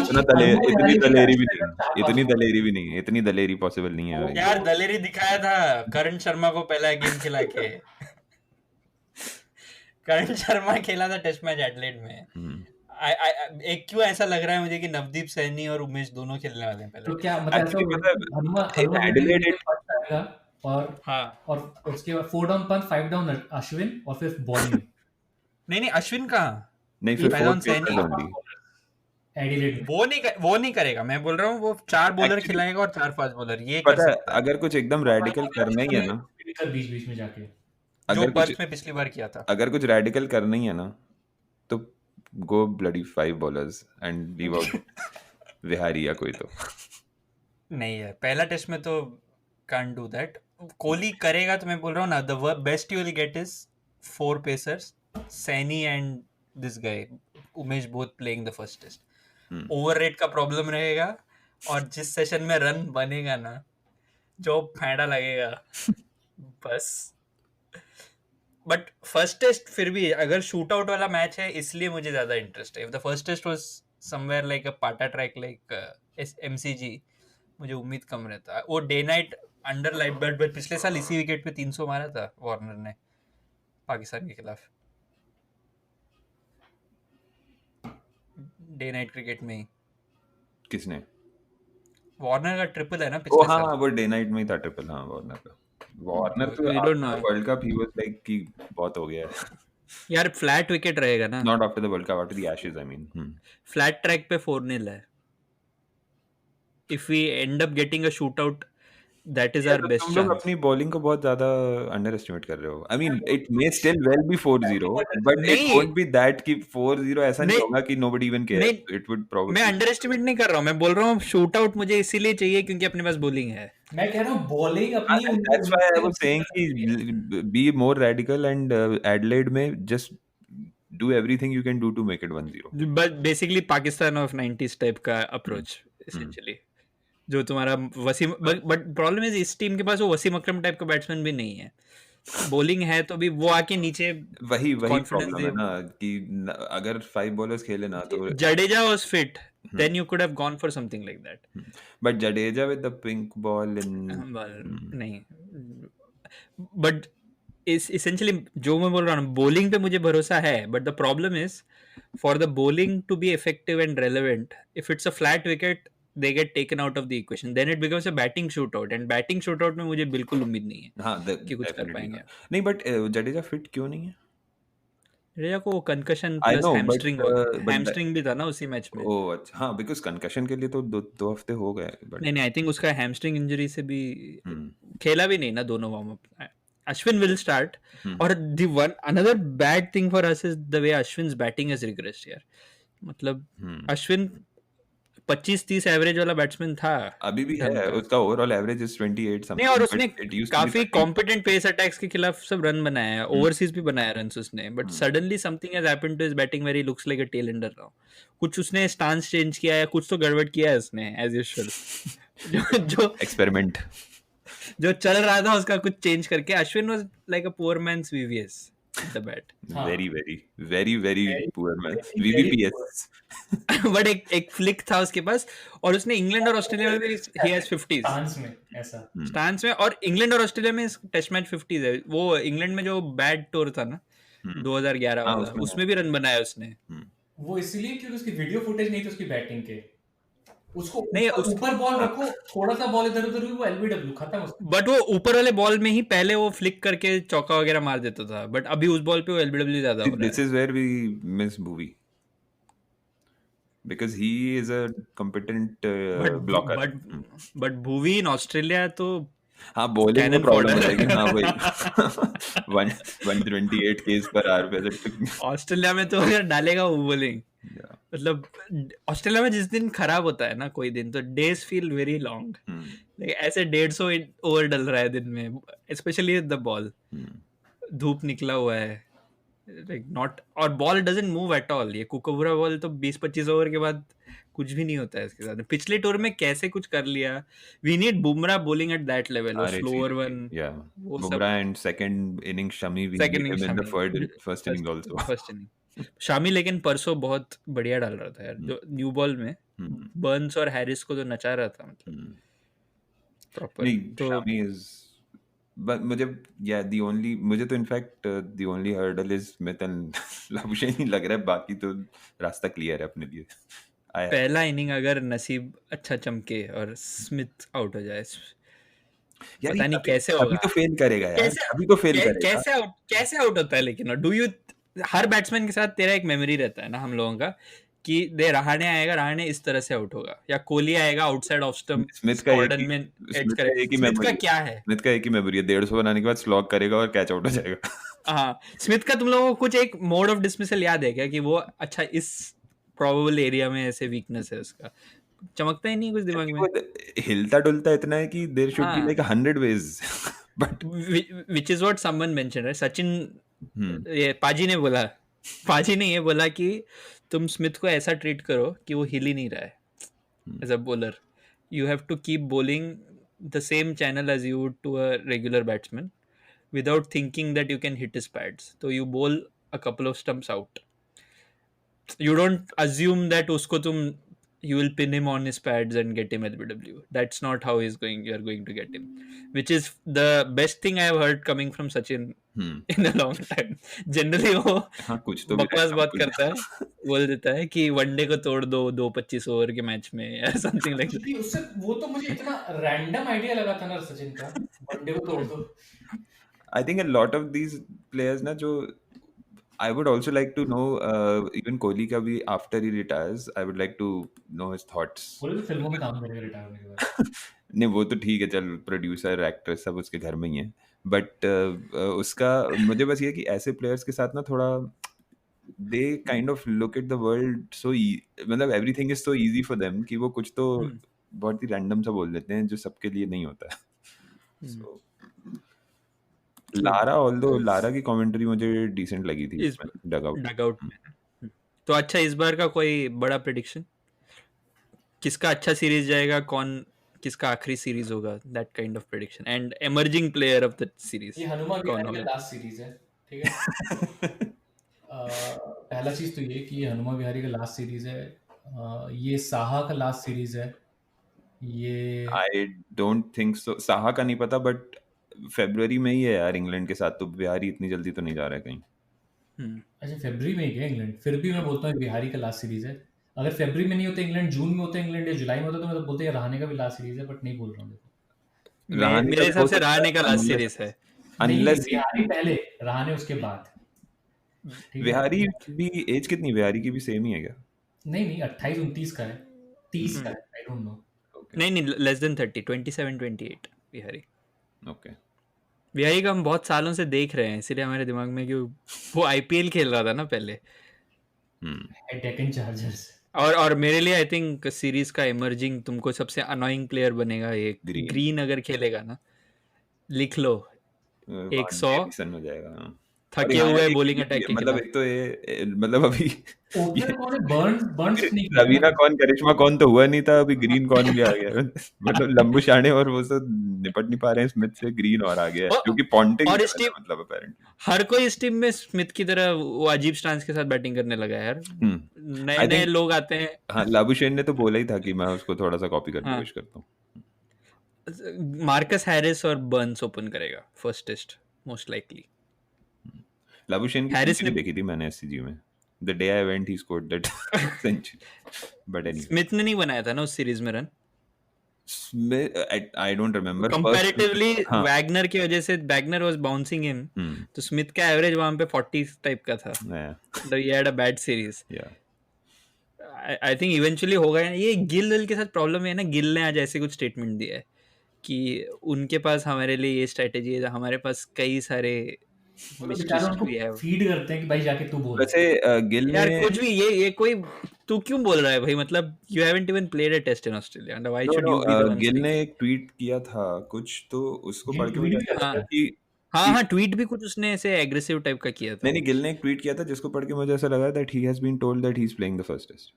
दलेरी भी नहीं, इतनी दलेरी पॉसिबल नहीं है भाई. यार दलेरी दिखाया था करण शर्मा को पहला गेम खिला के। करण शर्मा खेला था टेस्ट मैच एडलेड में। एक क्यों ऐसा लग रहा है मुझे कि नवदीप सैनी और उमेश दोनों खेलने वाले हैं पहले। तो क्या मतलब Actually, मतलब Adelaide it- और हाँ, और उसके बाद 4 डाउन पंच 5 डाउन अश्विन और फिर बॉलिंग नहीं अश्विन कहाँ, नहीं फिर पहला फोर्थ सैनी। ओनली. एडिलेड वो नहीं करेगा, मैं बोल रहा हूँ वो 4 बॉलर Actually- खिलाएगा और 4 फास्ट बॉलर, ये कर पता है सकता है अगर कुछ एकदम रेडिकल करना ही है ना, बीच बीच में जाके जो अगर पर्थ कुछ में पिछली बार किया था। अगर कुछ रेडिकल करना ही है ना, तो go bloody 5 bowlers and leave out Vihari या कोई तो. नहीं है, पहला टेस्ट में तो कांट डू दैट। कोहली करेगा तो मैं बोल रहा हूँ ना, the best you will get is 4 pacers, Saini and this guy Umesh both playing the first test. Over rate का प्रॉब्लम रहेगा, और जिस सेशन में रन बनेगा ना, जो फैंडा लगेगा बस। बट फर्स्ट टेस्ट फिर भी अगर शूट आउट वाला मैच है, इसलिए मुझे ज्यादा इंटरेस्ट है। If the first test was somewhere like a pata track like MCG, मुझे उम्मीद कम रहता है। वो day night under light, but पिछले साल इसी विकेट पे 300 मारा था वार्नर ने पाकिस्तान के खिलाफ, डे नाइट क्रिकेट में ही। किसने? वार्नर का ट्रिपल है ना ओ पिछले हाँ साल। वो डे नाइट में ही था ट्रिपल, हाँ वार्नर का. वार्नर तो We don't know. After world cup he was like कि बहुत हो गया है. यार फ्लैट विकेट रहेगा ना, Not after the World Cup, after the Ashes, I mean. Flat track पे 4-0 है. If we end up getting a shootout, that is Yeah, our तो best तुम लोग chance. अपनी बॉलिंग को बहुत ज्यादा अंडर एस्टिमेट कर रहे हो. I mean, it may still well be 4-0, but it नहीं won't be that कि 4-0 ऐसा नहीं नहीं होगा कि nobody even cares. नहीं, It would मैं probably. अंडर एस्टिमेट नहीं कर रहा हूँ. मैं बोल रहा हूँ शूट आउट मुझे इसीलिए चाहिए क्योंकि अपने पास बॉलिंग है. मैं कह रहा हूँ बॉलिंग अपनी And उनको that's why I was saying सकती है. कि be more radical and Adelaide में just do everything you can do to make it 1-0. But basically Pakistan of 90s type का अप्रोच एसेंशियली, जो तुम्हारा वसीम. बट प्रॉब्लम इज इस टीम के पास वो वसीम अकरम टाइप का बैट्समैन भी नहीं है. बॉलिंग है तो भी वो आके नीचे वही confidence प्रॉब्लम है दे. ना कि अगर 5 बॉलर्स खेले ना तो. Jadeja was fit, then you could have gone for something like that. But Jadeja with the pink ball in. Well, नहीं, बट इस essentially जो मैं बोल रहा हूँ बॉलिंग पे मुझे भरोसा है, but the problem is for the bowling to be effective and relevant, if it's a flat wicket they get taken out of the equation, then it becomes a batting shootout, and batting shootout में मुझे बिल्कुल उम्मीद नहीं है हाँ कि कुछ कर definitely पाएंगे. not. नहीं but Jadeja fit क्यों नहीं है? रेजा को concussion I plus know, hamstring but hamstring भी था ना उसी मैच में. ओह अच्छा हाँ because concussion के लिए तो 2 हफ्ते हो गए but. नहीं आई थिंक उसका हैमस्ट्रिंग इंजरी से भी खेला भी नहीं ना दोनों warm up. Ashwin will start. और the one another bad thing for us is the way Ashwin's batting has regressed यार. मतलब अश्विन 25-30 एवरेज वाला बैट्समैन था. अभी भी है, उसका ओवरऑल एवरेज इज 28 something. नहीं, और उसने but it used to be काफी 30. कॉम्पिटेंट पेस अटैक्स के खिलाफ सब रन बनाया है, ओवरसीज भी बनाया रन्स उसने, but suddenly something has happened to his batting where he looks like a tail ender now. कुछ उसने स्टांस चेंज किया है, कुछ तो गड़बड़ किया है उसने एज यूजुअल. जो एक्सपेरिमेंट जो चल रहा था उसका कुछ चेंज करके. Ashwin was like a poor man's VVS the bat. very poor man. VVPS. But एक फ्लिक था उसके पास, और उसने इंग्लैंड और ऑस्ट्रेलिया में भी ही हैज 50s स्टांस में ऐसा स्टांस में, और इंग्लैंड और ऑस्ट्रेलिया में टेस्ट मैच 50s है. वो इंग्लैंड में जो बैड टूर था ना 2011 वाला, उसमें भी रन बनाया उसने. वो इसलिए क्योंकि उसकी वीडियो फुटेज नहीं थी उसकी बैटिंग के. उसको नहीं, ऊपर बॉल रखो, थोड़ा सा बॉल इधर उधर हुई वो एलबीडब्ल्यू खत्म उसका. बट वो ऊपर वाले बॉल में ही पहले वो फ्लिक करके चौका वगैरह मार देता था, बट अभी उस बॉल पे वो एलबीडब्ल्यू ज्यादा हो रहा This is where we miss Bhuvi. Because he is a competent blocker. है. बट भुवी इन ऑस्ट्रेलिया तो हाँ बॉलिंग में Cannon प्रॉब्लम fodder. है लेकिन हाँ वही 128 केस पर आवर पे. ऑस्ट्रेलिया में तो अगर डालेगा वो बॉलिंग, मतलब ऑस्ट्रेलिया में जिस दिन खराब होता है ना कोई दिन, तो डेज फील वेरी लॉन्ग. ऐसे 150 ओवर डल रहा है दिन में, स्पेशली द बॉल. धूप निकला हुआ है, लाइक नॉट, और ball doesn't move at all. ये कुकोबरा बॉल तो 20-25 ओवर के बाद कुछ भी नहीं होता है इसके साथ. पिछले टूर में कैसे कुछ कर लिया. We need Bumrah bowling at that level, slower one. वो सब Bumrah and second inning Shami we Second need him in the Shami. first inning also. First inning Shami, लेकिन परसों बहुत बढ़िया डाल रहा था यार. जो न्यू बॉल में बर्न्स और हैरिस को तो नचा रहा था, मतलब प्रॉपर. नहीं तो Shami is but मुझे तो in fact the only hurdle is Smith and Labuschagne ही लग रहा है, बाकी तो रास्ता क्लियर है अपने लिए. पहला इनिंग अगर नसीब अच्छा चमके और स्मिथ आउट हो जाए, यार पता नहीं कैसे होगा. अभी तो फेल करेगा यार, अभी तो फेल करेगा. कैसे आउट होता है लेकिन. डू यू, हर बैट्समैन के साथ तेरा एक मेमोरी रहता है ना हम लोगों का, कि दे रहाणे आएगा, रहाणे इस तरह से आउट होगा, या कोहली आएगा आउटसाइड ऑफ स्टंप, स्मिथ का कॉर्डन में एड्ज करेगा. एक ही स्मिथ का मेमोरी क्या है? स्मिथ का एक ही मेमोरी है, 150 बनाने के बाद स्लॉग करेगा और कैच आउट हो जाएगा. हाँ, स्मिथ का तुम लोगों को कुछ एक मोड ऑफ डिसमिसल याद है क्या, कि वो अच्छा इस प्रोबेबल एरिया में ऐसे वीकनेस है उसका, चमकता ही नहीं कुछ दिमाग में. हिलता डुलता इतना है कि there should be like 100 ways but which is what someone mention, Sachin ये पाजी ने ये बोला कि तुम स्मिथ को ऐसा ट्रीट करो कि वो हिल ही नहीं रहा है as a bowler. You have to keep bowling the same channel as you would to a regular batsman without thinking that you can hit his pads. So you bowl a couple of stumps out. You don't assume that उसको तुम you will pin him on his pads and get him LBW. That's not how you're going to get him. Which is the best thing I have heard coming from Sachin in a long time. Generally वो हाँ कुछ तो बकवास भी बात करता है, बोल देता है कि वनडे को तोड़ दो 25 ओवर के मैच में या समथिंग लाइक Actually, उससे वो तो मुझे इतना रैंडम आइडिया लगा था ना सचिन का, वनडे को तोड़ दो. I think a lot of these players ना जो I would also like to know even Kohli का भी after he retires I would like to know his thoughts. बोले तो फिल्मों में काम करेगा रिटायर होने के बाद. नहीं वो तो ठीक है चल प्रोड्यूसर एक्टर सब उसके घर में ही है बट उसका मुझे बस ये कि ऐसे प्लेयर्स के साथ ना थोड़ा they kind of look at the world so मतलब everything is so easy for them कि वो कुछ तो बहुत ही रैंडम सा बोल देते हैं जो सबके लिए नहीं होता है. So, लारा ऑल्दो लारा की कमेंट्री मुझे डिसेंट लगी थी डगआउट में. तो अच्छा इस बार का कोई बड़ा प्रेडिक्शन, किसका अच्छा सीरीज जाएगा, कौन किसका आखिरी सीरीज होगा, that kind of prediction and emerging player of the series. ये हनुमा विहारी का लास्ट सीरीज है, ठीक है. पहला चीज तो ये कि ये हनुमा विहारी का लास्ट सीरीज है. ये साहा का लास्ट सीरीज है. ये आई डोंट थिंक सो. साहा का नहीं पता बट फरवरी में ही है यार इंग्लैंड के साथ, तो बिहारी इतनी जल्दी तो नहीं जा रहा है कहीं. अच्छा फरवरी में ही है इंग्लैंड. फिर भी मैं बोलता हूँ बिहारी का लास्ट सीरीज है. अगर फरवरी में नहीं होता इंग्लैंड, जून में होता इंग्लैंड या जुलाई में होता तो मैं तो बोलते रहाणे का भी लास्ट सीरीज है, बट नहीं बोल रहा हूँ. देखो मेरे हिसाब से रहाणे का लास्ट सीरीज है. अनलेस बिहारी पहले, रहाणे उसके बाद. बिहारी भी एज कितनी, बिहारी की भी सेम ही है क्या? नहीं 28-29 का है, 30 का है, आई डोंट नो. नहीं less than 30, 27-28 Bihari. Okay. Bihari का हम बहुत सालों से देख रहे हैं, इसलिए हमारे दिमाग में कि वो आईपीएल खेल रहा था ना पहले. डेक्कन चार्जर्स. और मेरे लिए आई थिंक सीरीज का इमर्जिंग तुमको सबसे अनोइंग प्लेयर बनेगा एक ग्रीन अगर खेलेगा ना, लिख लो 100 हो जाएगा. थके हुए बॉलिंग अटैक के मतलब एक तो ये मतलब अभी बर्न्स नहीं, रवीना कौन करिश्मा कौन तो हुआ नहीं था, अभी ग्रीन कौन भी आ गया. मतलब लंबू शाने और वो तो निपट नहीं पा रहे हैं स्मिथ से, ग्रीन और आ गया क्योंकि पॉन्टिंग और इस टीम मतलब अपेरेंटली हर कोई इस टीम में स्मिथ की तरह वो अजीब स्टांस के साथ बैटिंग करने लगा है यार. नए लोग आते हैं. हाँ लाबुशेन ने तो बोला ही था कि मैं उसको थोड़ा सा कॉपी करने की कोशिश करता हूँ. मार्कस हैरिस और बर्न्स ओपन करेगा first test most likely. Labuschagne की सेंचुरी देखी थी मैंने एससीजी में. The day I went, he scored that century. But anyway. Smith ने नहीं बनाया था ना उस सीरीज में run. I don't remember. Comparatively, Wagner की वजह से वैगनर was bouncing him. तो स्मिथ का एवरेज वहां पे 40 टाइप का था. So he had a bad series. Yeah. I think eventually होगा. ये गिल के साथ प्रॉब्लम है ना, गिल ने आज ऐसे कुछ स्टेटमेंट दिया है कि उनके पास हमारे लिए ये स्ट्रेटेजी है, हमारे पास कई सारे फीड करते हैं कि भाई जाके तू बोल. वैसे गिल यार कुछ भी ये कोई तू क्यों बोल रहा है भाई, मतलब you haven't even played a test in Australia and why should you be the one. Gill ने एक ट्वीट किया था कुछ, तो उसको पढ़ के मुझे ऐसा लगा कि हाँ ट्वीट भी कुछ उसने ऐसे एग्रेसिव टाइप का किया था. नहीं गिल ने एक ट्वीट किया था जिसको पढ़ के मुझे ऐसा लगा that he has been told that he is playing the first test.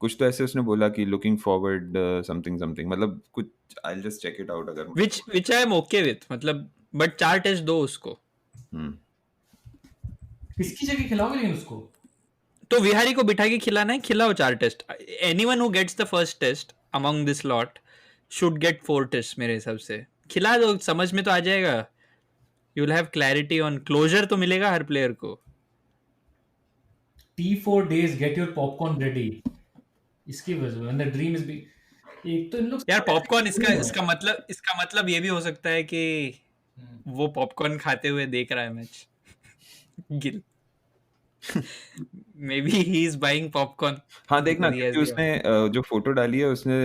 कुछ तो ऐसे उसने बोला कि looking forward something मतलब कुछ. I'll just check it out अगर which I am okay with, मतलब but 4 टेस्ट दो उसको. किसकी जगह खिलाओगे लेकिन उसको? तो विहारी को बिठा के खिलाना है, खिलाओ 4 test. Anyone who gets the first test among this lot should get 4 test मेरे हिसाब से. खिला दो, समझ में तो आ जाएगा. You will have clarity on closure तो मिलेगा हर प्लेयर को. T4 days get your popcorn ready. इसकी वजह से when the dream is एक तो इन लोग यार पॉपकॉर्न इसका मतलब ये भी हो सकता है कि वो पॉपकॉर्न खाते हुए देख रहा है match. Gill maybe he is buying popcorn. हाँ देखना क्योंकि उसने जो फोटो डाली है उसने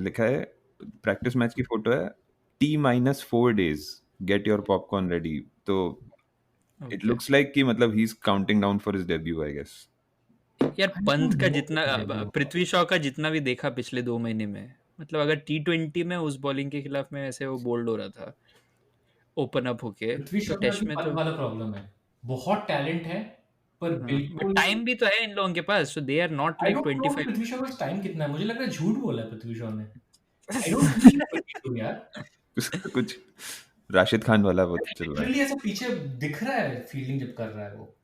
लिखा है प्रैक्टिस मैच की फोटो है T-4 days get your popcorn ready. तो it looks like कि मतलब he is counting down for his debut I guess. यार पंत का जितना पृथ्वी शॉ का जितना भी देखा पिछले 2 महीने में, मतलब अगर T20 में उस बॉलिंग के खिलाफ में ऐसे वो बोल्ड हो रहा था ओपन अप होके, टेस्ट में तो वाला प्रॉब्लम है. बहुत टैलेंट है पर बिल्कुल टाइम भी तो है इन लोगों के पास, सो they are not like 25. Prithvi Shaw का टाइम कितना है? मुझे लग रहा है झूठ बोला है पृथ्वी शॉ ने. आई डोंट थिंक यार कुछ राशिद खान वाला वो चल रहा है. ऐसा पीछे दिख रहा है फील्डिंग जब कर रहा है वो.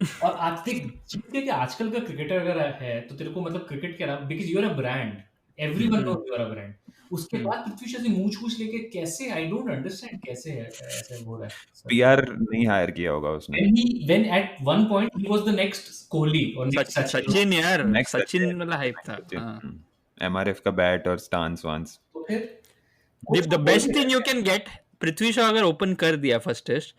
और आज देख जितने कि आजकल का क्रिकेटर अगर है तो तेरे को मतलब क्रिकेट के अलावा because you are a brand, everyone knows you are a brand. उसके बाद पृथ्वी शॉ से मूछ लेके कैसे, आई डोंट अंडरस्टैंड कैसे है ऐसे हो रहा है सब। पीआर नहीं हायर किया होगा उसने। when at one point he was the next Kohli or next Sachin, Sachin यार, Next सचिन Sachin. वाला हाइप था। हाँ। एमआरएफ का बैट और स्टांस वांस। तो फिर The best thing you can get, Prithvi Shaw अगर ओपन कर दिया first test,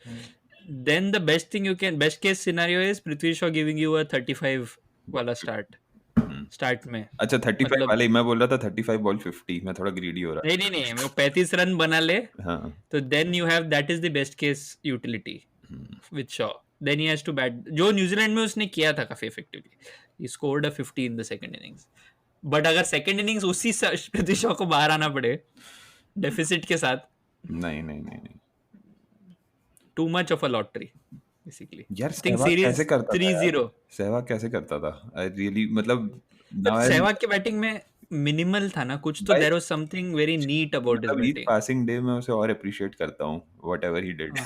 then the best thing you can, best case scenario is Prithvi Shaw giving you a 35 वाला स्टार्ट में। अच्छा 35 मतलब- वाले मैं बोल रहा था 35 बॉल 50, मैं थोड़ा ग्रीडी हो रहा नहीं वो 35 रन बना ले, था। हाँ तो then you have, that is the best case utility with Shaw. Then he has to bat, जो न्यूजीलैंड में उसने किया था काफी effectively, he scored a 50 in the second innings. But अगर सेकंड इनिंग्स उसी पृथ्वी शॉ को बाहर आना पड़े डेफिसिट के साथ, नहीं too much of a lottery basically. यार थिंक सहवाग सीरीज कैसे करता था 3-0। सहवाग कैसे करता था? आई रियली मतलब now सहवाग के बैटिंग में मिनिमल था ना कुछ, तो भाई- there was something very neat about his मतलब ईच बैटिंग। पासिंग डे में उसे और अप्रिशिएट करता हूँ व्हाटएवर ही डिड।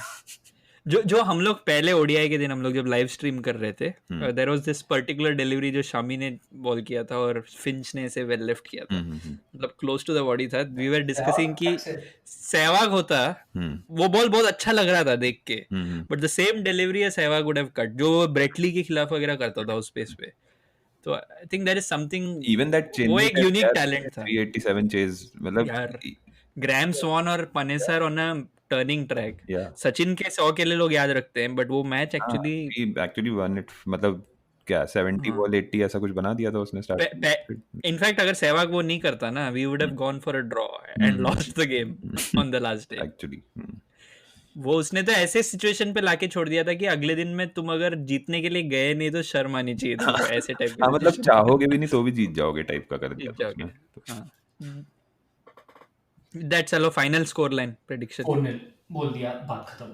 जो हम लोग पहले ओडीआई के दिन हम लोग जब लाइव स्ट्रीम कर रहे थे, there was this particular delivery जो शामी ने बॉल किया था और फिंच ने इसे वेल लेफ्ट किया था, मतलब क्लोज टू द बॉडी था। वी वर डिस्कसिंग कि सहवाग होता वो बॉल बहुत अच्छा लग रहा था देख के, but the same delivery Sehwag would have cut, जो ब्रेटली के खिलाफ वगैरह करता था उस स्पेस पे। तो I think there is something, even that chain वो एक यूनिक टैलेंट था 387 चेज मतलब यार। ग्रैम स्वॉन और Panesar on a turning track, Yeah. Sachin के 100 के लिए लोग याद रखते हैं, बट वो मैच एक्चुअली वन इट मतलब क्या 70 बॉल 80 ऐसा कुछ बना दिया था उसने स्टार्ट। इनफैक्ट अगर सहवाग वो नहीं करता ना, we would have gone for a draw and lost the game on the last day. Actually वो उसने तो ऐसे सिचुएशन पे लाके छोड़ दिया था कि अगले दिन में तुम अगर जीतने के लिए गए नहीं तो शर्म आनी चाहिए तुमको, ऐसे टाइप हाँ मतलब चाहोगे भी नहीं तो भी जीत जाओगे टाइप का कर दिया जीत था उसने। जाओगे। दैट्स चलो फाइनल स्कोर लाइन प्रेडिक्शन 4-0 बोल दिया, बात खत्म।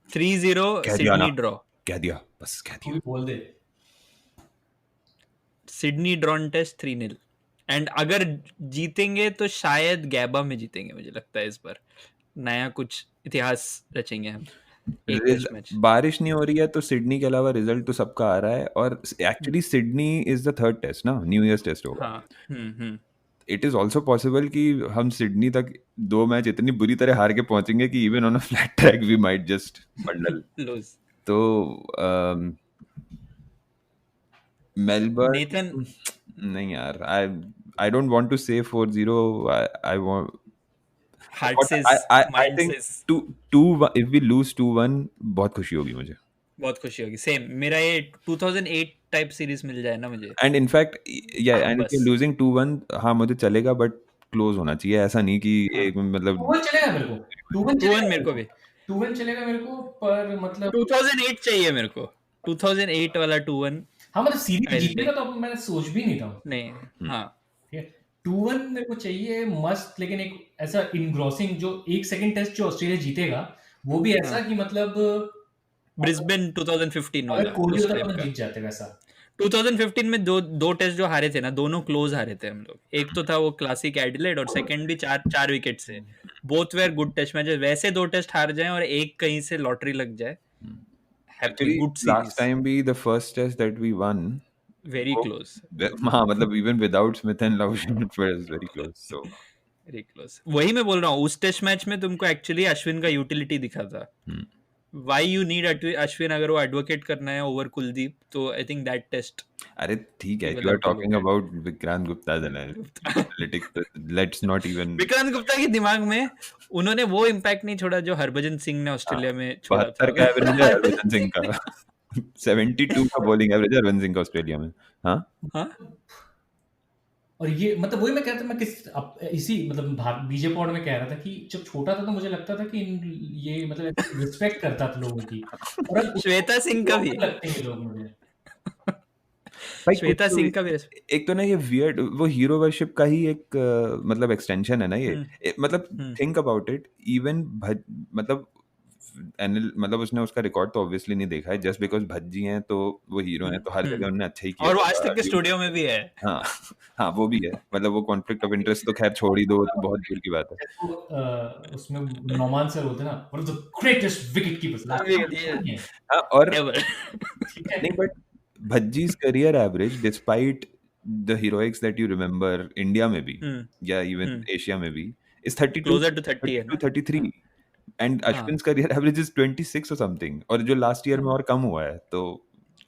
3-0 कह दिया ना। Sydney draw. कह दिया बस कह तू दिया। भी बोल दे। सिडनी ड्रॉन टेस्ट 3-0, एंड अगर जीतेंगे तो शायद गैबा में जीतेंगे, मुझे लगता है इस बार नया कुछ इतिहास रचेंगे हम। एक टेस्ट मैच। बारिश नहीं हो रही है तो सिडनी के अलावा रिजल्ट तो सबका आ रहा है, और actually Sydney is the third test ना, न्यू ईयर्स टेस्ट होगा। हाँ इट इज ऑल्सो पॉसिबल कि हम सिडनी तक 2 मैच इतनी बुरी तरह हार के पहुंचेंगे कि even on a flat track we might just bundle. Lose. तो मेलबर्न नेथन नहीं यार, I don't want to say 4-0। I want heart say I mind think say 2-1 if we lose 2-1 बहुत खुशी होगी मुझे। बहुत खुशी होगी। सेम मेरा ये 2008 टाइप सीरीज मिल जाए ना मुझे। एंड इनफैक्ट एंड बस। if you're losing 2-1 हाँ मुझे चलेगा, बट क्लोज होना चाहिए, ऐसा नहीं कि एक मतलब 2-1 चलेगा मेरे को, 2-1 2-1 मेरे को भी 2-1 चलेगा मेरे को, पर मतलब 2008 चाहिए मेरे को, 2008 वाला 2-1 हाँ मतलब सीरीज I'll जीतेगा तो अब मैंने सोच भी नहीं था। नहीं। हाँ ठीक है 2-1 मेरे को चाहिए मस्त, लेकिन एक ऐसा इनग्रॉसिंग जो एक सेकंड टेस्ट जो ऑस्ट्रेलिया जीतेगा वो भी ऐसा कि मतलब ब्रिस्बेन 2015 अगर वाला कोहली उस होता टाइप तो का। जीत जाते वैसा। 2015 में दो टेस्ट जो हारे थे ना, दोनों क्लोज हारे थे हम लोग। एक तो था वो क्लासिक एडिलेड और सेकंड भी चार विकेट से। Both were good test matches. वैसे 2 टेस्ट हार जाएं और एक कहीं से लॉटरी लग जाए, happy actually good last series, time भी the first test that we won very वो- क्लोज, हाँ मतलब even without Smith and Laushin it was very close, so very close. वही मैं बोल रहा हूँ, उस टेस्ट मैच में तुमको एक्चुअली अश्विन का यूटिलिटी दिखा था। वाई यू नीड अश्विन अगर वो एडवोकेट करना है ओवर कुलदीप, तो आई थिंक दैट टेस्ट। अरे ठीक है, You will you are have to talking look at. about Vikrant Gupta then analytics, let's not even Vikrant Gupta के दिमाग में उन्होंने वो इम्पैक्ट नहीं छोड़ा जो हरभजन सिंह ने ऑस्ट्रेलिया में छोड़ा 72 का एवरेज है हरभजन सिंह का 72 का बॉलिंग एवरेज है हरभजन सिंह का ऑस्ट्रेलिया में। हाँ हाँ और ये मतलब वही मैं कहता मैं इसी मतलब बीजे पॉड में कह रहा था कि जब छोटा था तो मुझे लगता था कि ये मतलब रिस्पेक्ट करता था लोगों की, और अब श्वेता सिंह का भी लगते हैं लोग मुझे। भाई श्वेता सिंह का भी एक तो ना ये वियर्ड वो हीरो वर्शिप का ही एक मतलब एक्सटेंशन है ना ये। मतलब थिंक अबाउट इट, इवन मतलब एनएल मतलब उसने उसका रिकॉर्ड तो ऑब्वियसली नहीं देखा है, जस्ट बिकॉज भज्जी हैं तो वो हीरो हैं, तो हर जगह उन्होंने अच्छा ही किया और वो आज होगा, तक के you- स्टूडियो में भी है। हाँ हाँ वो भी है, मतलब वो कॉन्फ्लिक्ट ऑफ इंटरेस्ट तो खैर छोड़ ही दो, वो तो बहुत दूर की बात है। जैसे वो, उसमें नोमान सर बोलते हैं ना, one of the greatest wicket keepers, नहीं है, हाँ और Ever. ठीक है? नहीं but Bhajji's career average despite the heroics that you remember India में भी या इवन एशिया में भी is 32 Closer to 30 है ना? 33 and हाँ। Ashwin's career average is 26 or something, और जो लास्ट ईयर में और कम हुआ है, तो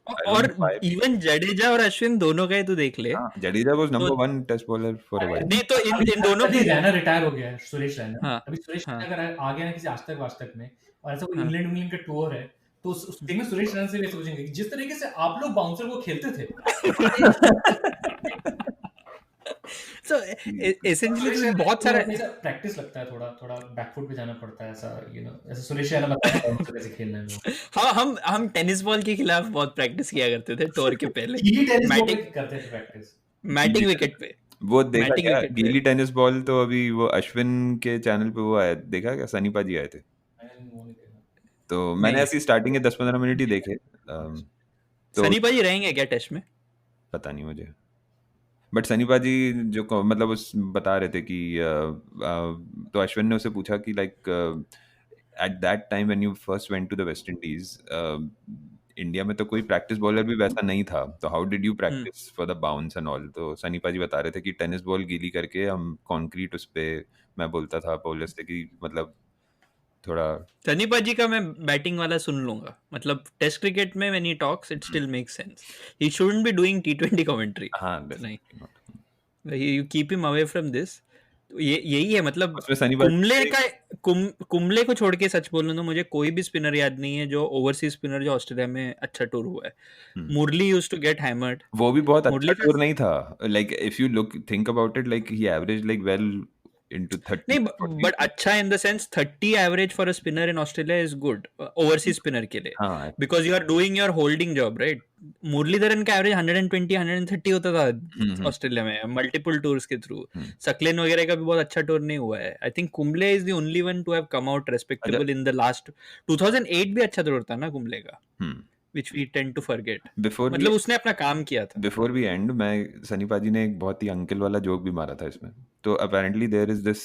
I don't और know why. इवन जडेजा और अश्विन दोनों का ही तू देख ले, हाँ, जडेजा was तो number 1 test bowler for a while. नहीं तो इन दोनों अभी की रैना रिटायर हो गया है, सुरेश रैना। हाँ, अभी सुरेश हाँ। रैना अगर आ गया ना किसी आज तक वास्तक में, और ऐसा कोई हाँ। इंग्लैंड का टूर है, तो उस टीम में सुरेश रैना से भी सोचेंगे कि जिस तरीके से आप लोग बाउंसर को खेलते थे, So essentially सुरेश रैना बहुत सारा ऐसा प्रैक्टिस लगता है, थोड़ा बैकफुट पे जाना पड़ता है, ऐसा ऐसा सुरेश रैना लगता है बाउंसर कैसे खेलने में। हाँ हम टेनिस बॉल के खिलाफ बहुत प्रैक्टिस किया करते थे टूर के पहले, गीली टेनिस बॉल मैटिंग पे करते थे प्रैक्टिस। मैटिंग विकेट पे। वो देखा Matting क्या wicket पे। गीली टेनिस बॉल, तो अभी वो अश्विन के चैनल पे वो आया, देखा क्या सनी पाजी आए थे, मैंने वो नहीं देखा। तो मैंने नहीं। ऐसी स्टार्टिंग के 10-15 मिनट ही देखे, तो सनी पाजी रहेंगे क्या टेस्ट में? पता नहीं मुझे, बट सनी पाजी जो मतलब उस बता रहे थे कि तो अश्विन ने उसे पूछा कि like at that time when you first went to the West Indies, India में तो कोई प्रैक्टिस बॉलर भी वैसा नहीं था, तो how did you practice for the bounce and all, तो सनी पाजी बता रहे थे कि टेनिस बॉल गीली करके हम कंक्रीट उस पे, मैं बोलता था बॉलर्स से कि मतलब थोड़ा सनी पाजी का मैं बैटिंग वाला सुन लूंगा, मतलब टेस्ट क्रिकेट में when he talks it still makes sense, he shouldn't be doing T20 commentary, हाँ नहीं definitely not. You keep him away from this, तो ये यही है, मतलब उसमें सनी पाजी कुंबले का कुंबले को छोड़ के सच बोलूं तो मुझे कोई भी स्पिनर याद नहीं है जो ओवरसीज स्पिनर जो ऑस्ट्रेलिया में अच्छा टूर हुआ है। Murali used to get hammered, वो भी बहुत अच्छा मुरली टूर नहीं था, like if you look think about it, like he average like well into 30 नहीं 40. बट अच्छा in the sense 30 average for a spinner in Australia is good overseas spinner के लिए, हाँ because you are doing your holding job right. Muralidharan का average 120 130 होता था Australia में multiple tours के थ्रू, सकलेन वगैरह का भी बहुत अच्छा टूर नहीं हुआ है। I think Kumble is the only one two have come out respectable in the last 2008 भी अच्छा टूर था ना कुंबले का, which we tend to forget. Before मतलब उसने अपना काम किया था। बिफोर वी एंड, मैं सनी पाजी ने एक बहुत ही अंकल वाला जोक भी मारा था इसमें, तो apparently there is this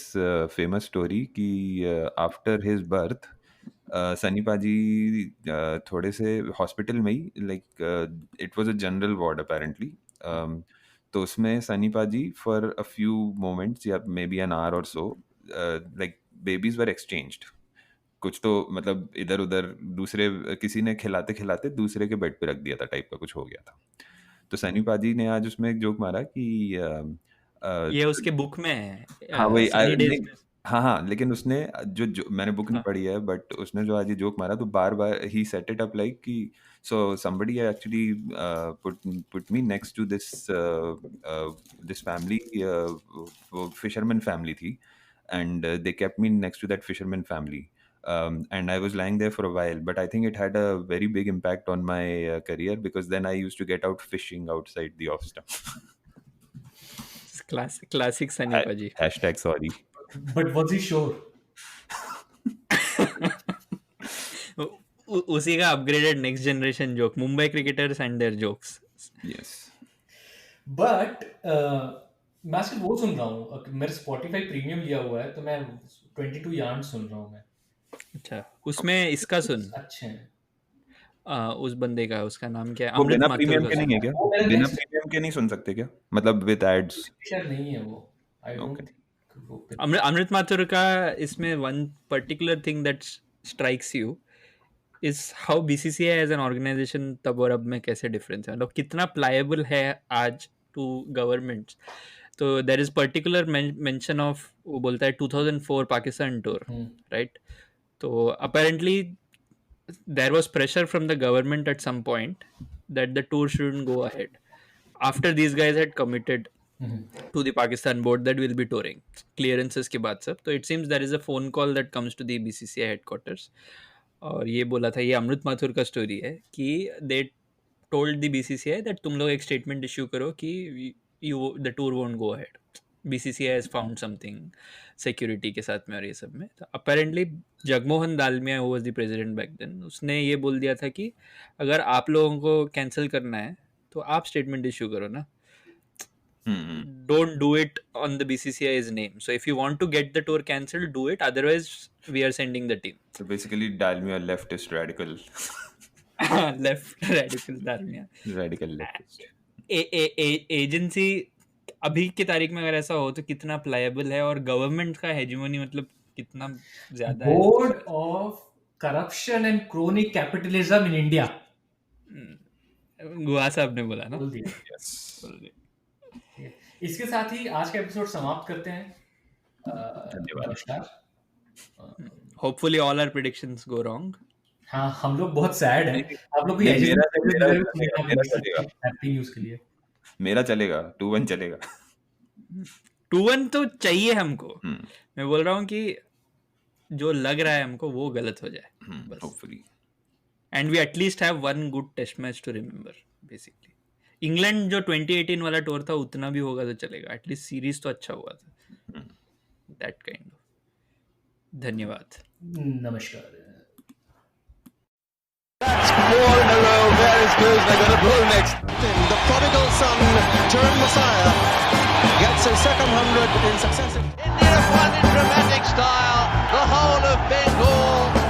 famous story कि after his birth Sunny paaji थोड़े से हॉस्पिटल में ही, like it was a general ward apparently, तो उसमें सनी पाजी फॉर अ फ्यू मोमेंट्स या मे बी एन आवर और सो, लाइक बेबीज वर एक्सचेंज्ड, कुछ तो मतलब इधर उधर दूसरे किसी ने खिलाते खिलाते दूसरे के बेड पे रख दिया था टाइप का कुछ हो गया था, तो सनी पाजी ने आज उसमें एक जोक मारा कि ये उसके बुक में है, हाँ वही सनी डेज में। हाँ लेकिन उसने जो मैंने बुक नहीं पढ़ी है, बट उसने जो आज ये जोक मारा तो बार बार ही सेट इट अप लाइक कि so somebody actually put me next to this family, fisherman family थी, and they kept me next to that fisherman family, and I was lying there for a while, but I think it had a very big impact on my career because then I used to get out fishing outside the off stump. Classic Sunny पाजी। #sorry. But was he sure? उसी का upgraded next generation joke, Mumbai cricketers and their jokes. Yes. But मैं आजकल वो सुन रहा हूँ, मेरे Spotify premium लिया हुआ है, तो मैं 22 यार्न सुन रहा हूँ मैं। अच्छा उसमें इसका सुन, अच्छे हैं। उस बंदे का, उसका नाम क्या है, वो अमृत बिना माथुर प्रीमियम का के सुन। नहीं है क्या? वो मेरा बिना next- प्रीमियम के नहीं सुन सकते क्या, मतलब विद एड्स? शायद नहीं है वो, आई डोंट Okay. थिंक वो अमृत माथुर का इसमें one particular thing that strikes you is how BCCI as an organisation तब और अब में कैसे डिफरेंस है, मतलब कितना प्लायबल है आज टू गवर्नमेंट्स। तो there is particular mention of, वो बोलता है 2004 पाकिस्तान टूर राइट, तो apparently there was pressure from the government at some point that the tour shouldn't go ahead after these guys had committed to the Pakistan board that will be touring clearances के बाद सब। तो it seems there is a phone call that comes to the BCCI headquarters, और ये बोला था, ये अमृत माथुर का स्टोरी है कि they told the BCCI that तुम लोग एक स्टेटमेंट इश्यू करो कि the tour won't go ahead, BCCI has found something security के साथ में और ये सब में। तो apparently Jagmohan Dalmiya who was the president back then, उसने ये बोल दिया था कि अगर आप लोगों को कैंसिल करना है तो आप स्टेटमेंट इशू करो ना, don't do it on the BCCI's name. So if you want to get the tour cancelled, do it, otherwise we are sending the team. So basically Dalmia leftist radical. Left radical Dalmia. Radical leftist. Agency अभी की तारीख में अगर ऐसा हो तो कितना pliable है, और गवर्नमेंट का हेजिमोनी मतलब कितना ज्यादा है। Board of corruption and chronic capitalism in India, Guha साहब ने बोला ना। बोल दिया। बोल दिया। इसके साथ ही आज का एपिसोड समाप्त करते हैं। धन्यवाद। नमस्कार। Hopefully all our predictions go wrong. हाँ, हम लोग बहुत सैड हैं। आप लोग हैप्पी न्यूज़ के लिए मेरा चलेगा 2-1 चलेगा। 2-1 तो चाहिए हमको। मैं बोल रहा हूँ कि जो लग रहा है हमको वो गलत हो जाए बस। Hopefully. And we at least have one good test match to remember basically. England जो 2018 वाला टूर था उतना भी होगा तो चलेगा, एटलीस्ट सीरीज तो अच्छा हुआ था। That kind of. धन्यवाद। नमस्कार। That's 4 in a row. Very good. They're going to blow next. The prodigal son turned Messiah gets his second 100 in successive. India have won in dramatic style. The whole of Bengal